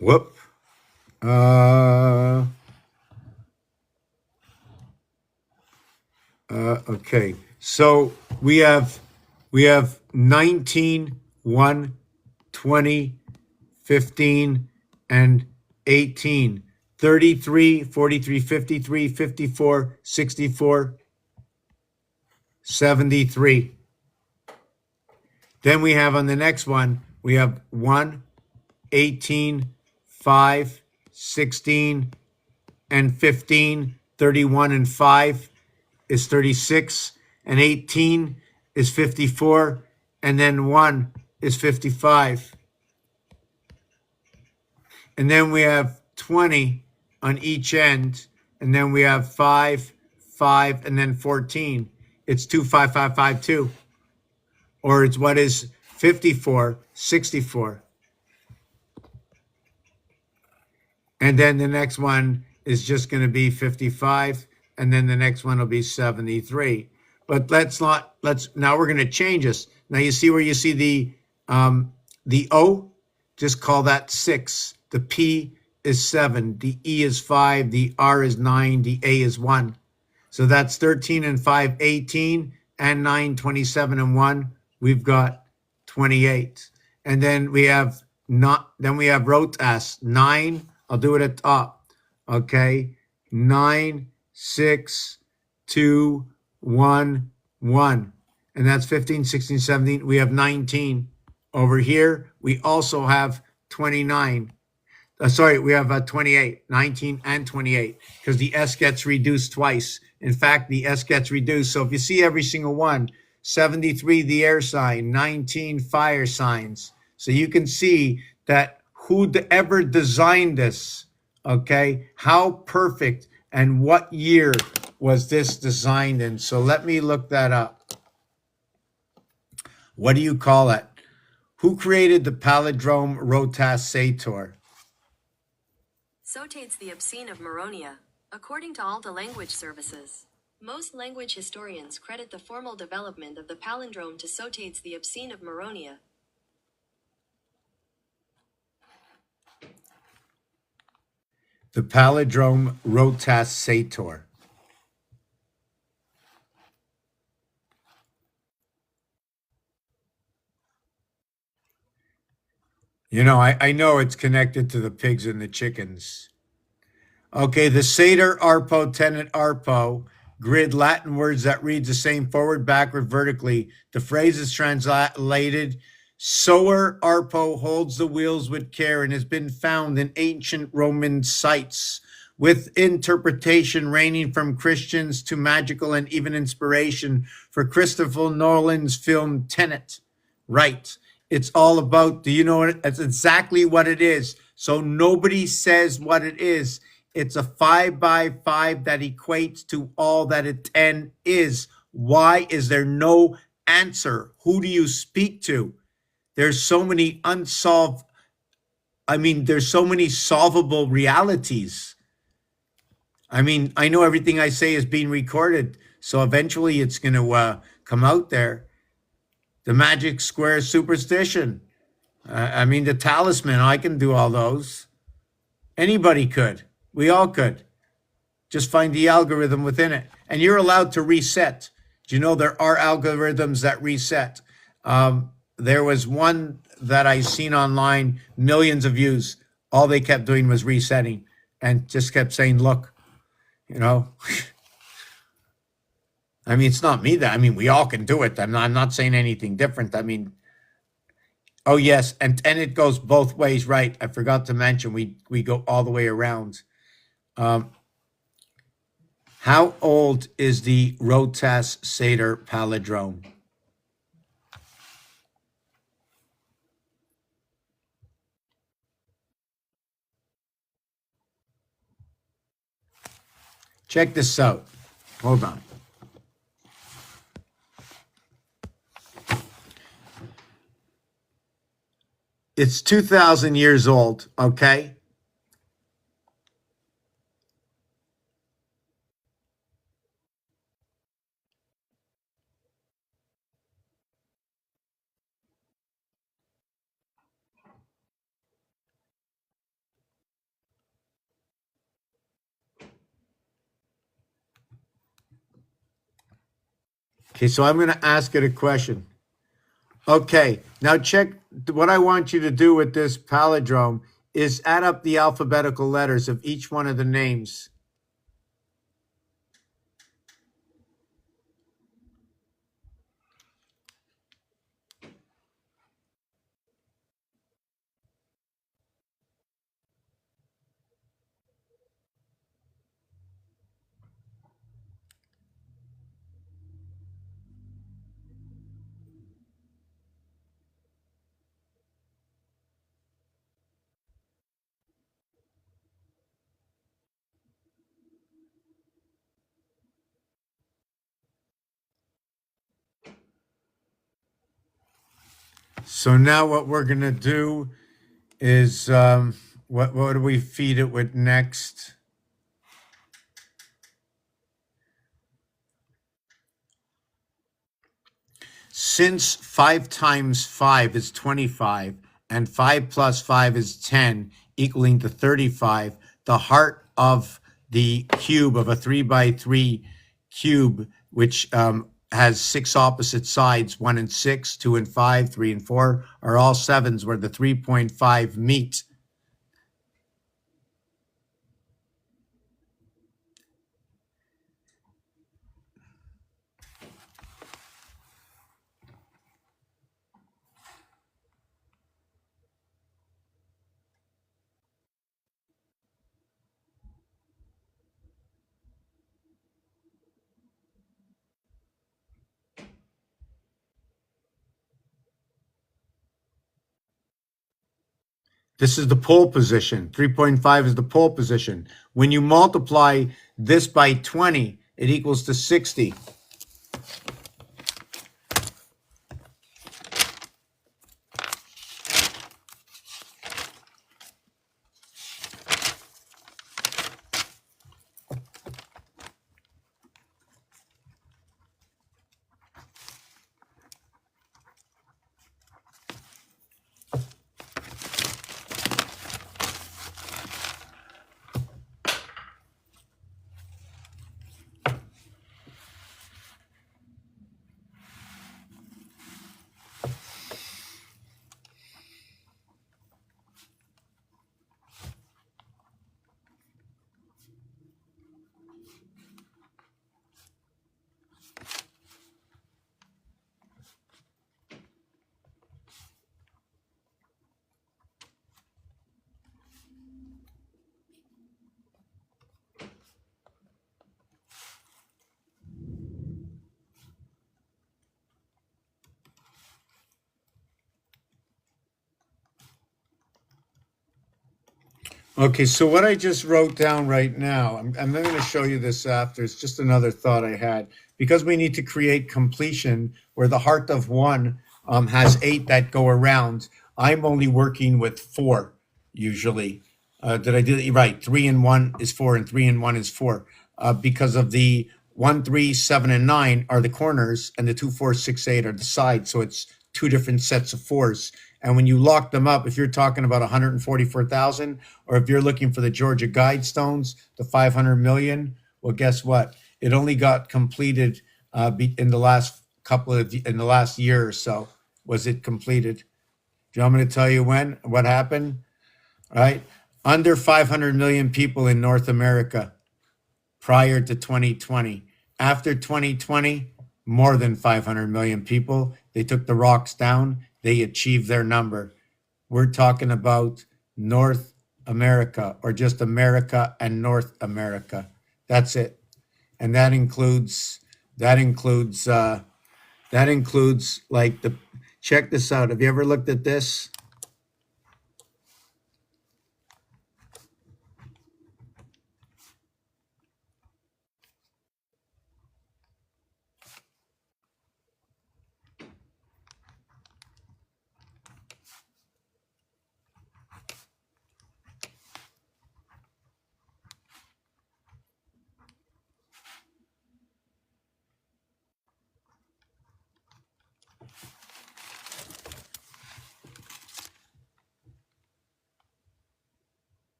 Whoop. Okay. So we have 19, 1, 20, 15, and 18. 33, 43, 53, 54, 64, 73. Then we have on the next one, we have 1, 18, 5, 16, and 15. 31 and 5 is 36, and 18 is 54, and then 1 is 55. And then we have 20 on each end, and then we have 5, 5, and then 14. It's 2, 5, 5, 5, 2. Or it's what is 54, 64. And then the next one is just going to be 55, and then the next one will be 73. But now we're going to change this. Now you see where you see the O, just call that 6. The P is 7, the E is 5, the R is 9, the A is 1. So that's 13 and 5, 18, and 9, 27 and 1. We've got 28. And then we have rotas, 9. I'll do it at top. Okay. 9, 6, 2, 1, 1. And that's 15, 16, 17. We have 19. Over here, we also have 29. We have 28, 19, and 28, because the S gets reduced twice. In fact, the S gets reduced. So if you see every single one, 73, the air sign, 19, fire signs. So you can see that whoever designed this, okay, how perfect and what year was this designed in. So let me look that up. What do you call it? Who created the palindrome rotas sator? Sotates the obscene of Moronia, according to Alta Language Services. Most language historians credit the formal development of the palindrome to Sotates the obscene of Moronia. The palindrome rotas sator. You know, I know it's connected to the pigs and the chickens. Okay, the sator, arpo, tenant, arpo, grid Latin words that read the same forward, backward, vertically. The phrase is translated, sower, arpo, holds the wheels with care, and has been found in ancient Roman sites, with interpretation ranging from Christians to magical and even inspiration for Christopher Nolan's film Tenet. Right. It's all about, do you know what? That's exactly what it is. So nobody says what it is. It's a 5 by 5 that equates to all that a 10 is. Why is there no answer? Who do you speak to? There's so many unsolved, there's so many solvable realities. I know everything I say is being recorded, so eventually it's going to come out there. The magic square superstition. The talisman, I can do all those. Anybody could. We all could. Just find the algorithm within it. And you're allowed to reset. Do you know there are algorithms that reset? There was one that I seen online, millions of views. All they kept doing was resetting and just kept saying, look, you know. It's not me we all can do it. I'm not saying anything different. Oh yes, and it goes both ways, right? I forgot to mention we go all the way around. How old is the Rotas Seder palindrome? Check this out. Hold on. It's 2,000 years old, okay? Okay, so I'm going to ask it a question. Okay, now check. What I want you to do with this palindrome is add up the alphabetical letters of each one of the names. So now what we're going to do is, what do we feed it with next? Since 5 times 5 is 25 and 5 plus 5 is 10, equaling to 35, the heart of the cube of a 3 by 3 cube, which has 6 opposite sides, 1 and 6, 2 and 5, 3 and 4, are all 7s where the 3.5 meet. This is the pole position. 3.5 is the pole position. When you multiply this by 20, it equals to 60. Okay, so what I just wrote down right now, I'm not going to show you this after. It's just another thought I had. Because we need to create completion where the heart of one has 8 that go around, I'm only working with 4 usually. Did I do it right? 3 and 1 is 4, and 3 and 1 is 4. Because of the 1, 3, 7, and 9 are the corners, and the 2, 4, 6, 8 are the sides. So it's 2 different sets of 4s. And when you lock them up, if you're talking about 144,000, or if you're looking for the Georgia Guidestones, the 500 million, well, guess what? It only got completed in the last in the last year or so. Was it completed? Do you want me to tell you when? What happened? All right, under 500 million people in North America prior to 2020. After 2020, more than 500 million people. They took the rocks down. They achieved their number. We're talking about North America, or just America and North America. That's it. And that includes like the, check this out. Have you ever looked at this?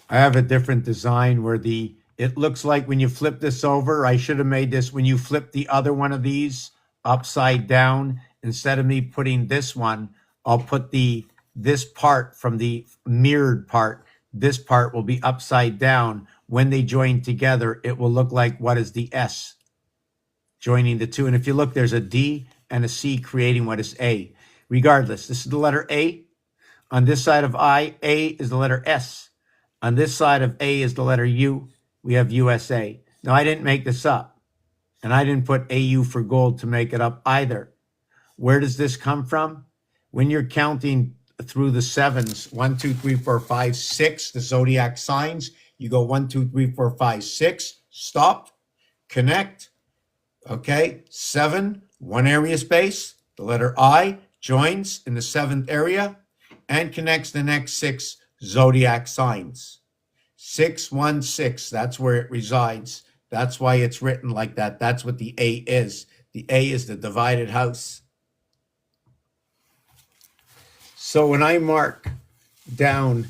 I have a different design where it looks like when you flip this over, I should have made this when you flip the other one of these upside down, instead of me putting this one, I'll put this part from the mirrored part. This part will be upside down. When they join together, it will look like what is the S joining the two. And if you look, there's a D and a C creating what is A. Regardless, this is the letter A. On this side of I, A is the letter S. On this side of A is the letter U. We have USA. Now, I didn't make this up, and I didn't put AU for gold to make it up either. Where does this come from? When you're counting through the sevens, 1, 2, 3, 4, 5, 6, the zodiac signs, you go 1, 2, 3, 4, 5, 6, stop, connect. Okay, 7, one area space, the letter I joins in the 7th area and connects the next 6 zodiac signs. 616, that's where it resides. That's why it's written like that. That's what the A is. The A is the divided house. So when I mark down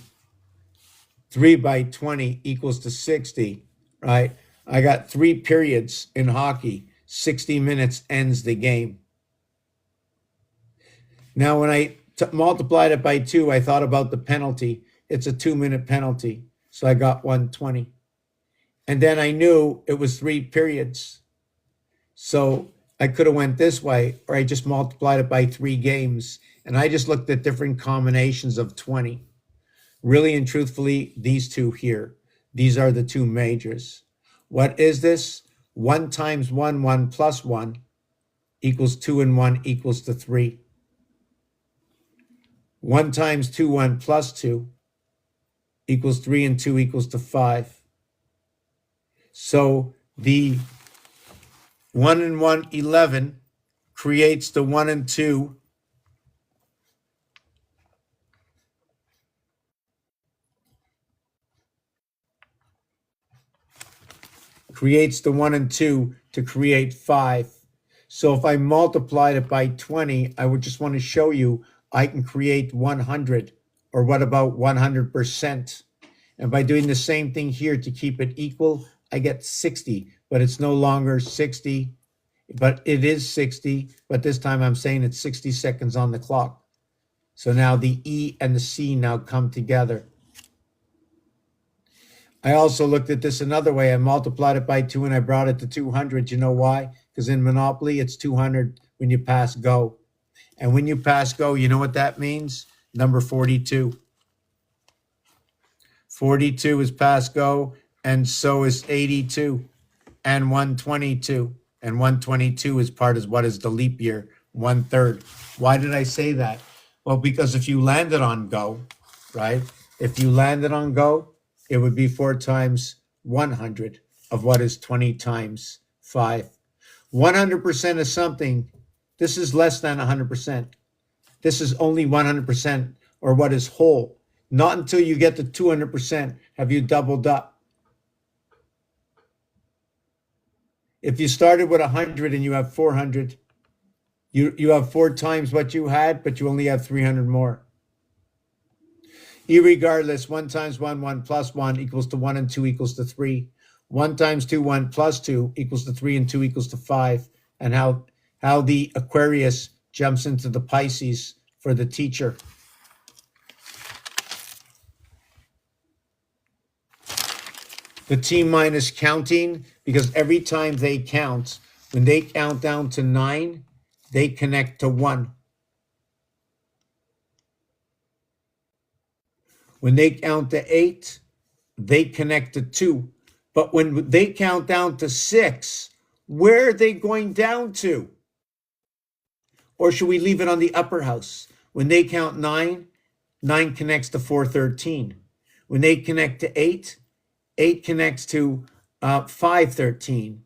3 by 20 equals to 60, right? I got 3 periods in hockey. 60 minutes ends the game. Now, when I multiplied it by 2, I thought about the penalty. It's a 2-minute penalty. So I got 120. And then I knew it was 3 periods. So I could have went this way, or I just multiplied it by 3 games. And I just looked at different combinations of 20. Really and truthfully, these two here, these are the 2 majors. What is this? 1 times 1, 1 plus 1 equals 2 and 1 equals to 3. 1 times 2, 1 plus 2 equals 3 and 2 equals to 5. So the 1 and 1, 11 creates the 1 and 2 creates the 1 and 2 to create 5. So if I multiplied it by 20, I would just want to show you I can create 100, or what about 100%? And by doing the same thing here to keep it equal, I get 60, but it's no longer 60, but it is 60, but this time I'm saying it's 60 seconds on the clock. So now the E and the C now come together. I also looked at this another way. I multiplied it by 2 and I brought it to 200. You know why? Because in Monopoly, it's 200 when you pass go. And when you pass go, you know what that means? Number 42. 42 is pass go, and so is 82 and 122. And 122 is part of what is the leap year, 1/3. Why did I say that? Well, because if you landed on go, right? If you landed on go, it would be 4 times 100 of what is 20 times 5. 100% of something, this is less than 100%. This is only 100% or what is whole. Not until you get to 200% have you doubled up. If you started with 100 and you have 400, you have 4 times what you had, but you only have 300 more. Irregardless, 1 times 1, 1 plus 1 equals to 1 and 2 equals to 3. 1 times 2, 1 plus 2 equals to 3 and 2 equals to 5. And how the Aquarius jumps into the Pisces for the teacher. The T- counting, because every time they count, when they count down to 9, they connect to 1. When they count to 8, they connect to 2. But when they count down to 6, where are they going down to? Or should we leave it on the upper house? When they count 9, 9 connects to 413. When they connect to 8, 8 connects to 513.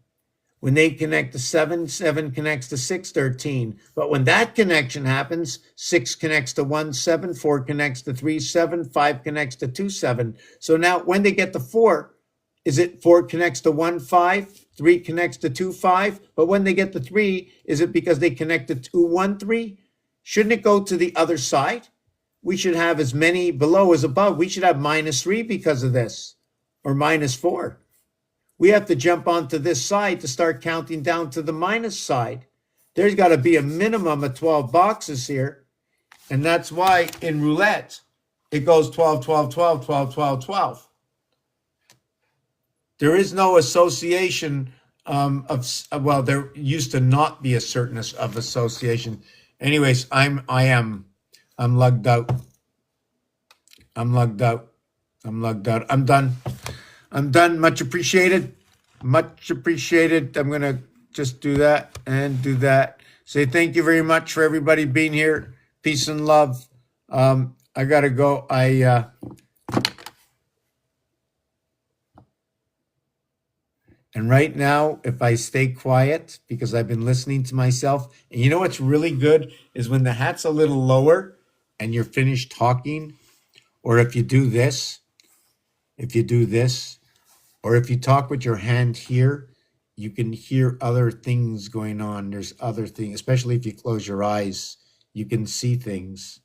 When they connect to 7, 7 connects to 613. But when that connection happens, 6 connects to 1, 7, 4 connects to 3, 7, 5 connects to 2, 7. So now when they get to 4, is it 4 connects to 1, 5, 3 connects to 2, 5? But when they get to 3, is it because they connect to 2, 1, 3? Shouldn't it go to the other side? We should have as many below as above. We should have -3 because of this, or -4. We have to jump onto this side to start counting down to the minus side. There's got to be a minimum of 12 boxes here. And that's why in roulette, it goes 12, 12, 12, 12, 12, 12. There is no association well, there used to not be a certainness of association. Anyways, I'm lugged out. I'm lugged out. I'm done. Much appreciated. Much appreciated. I'm going to just do that and do that. Say thank you very much for everybody being here. Peace and love. I got to go. And right now, if I stay quiet, because I've been listening to myself, and you know what's really good is when the hat's a little lower and you're finished talking, or if you do this, or if you talk with your hand here, you can hear other things going on. There's other things, especially if you close your eyes, you can see things.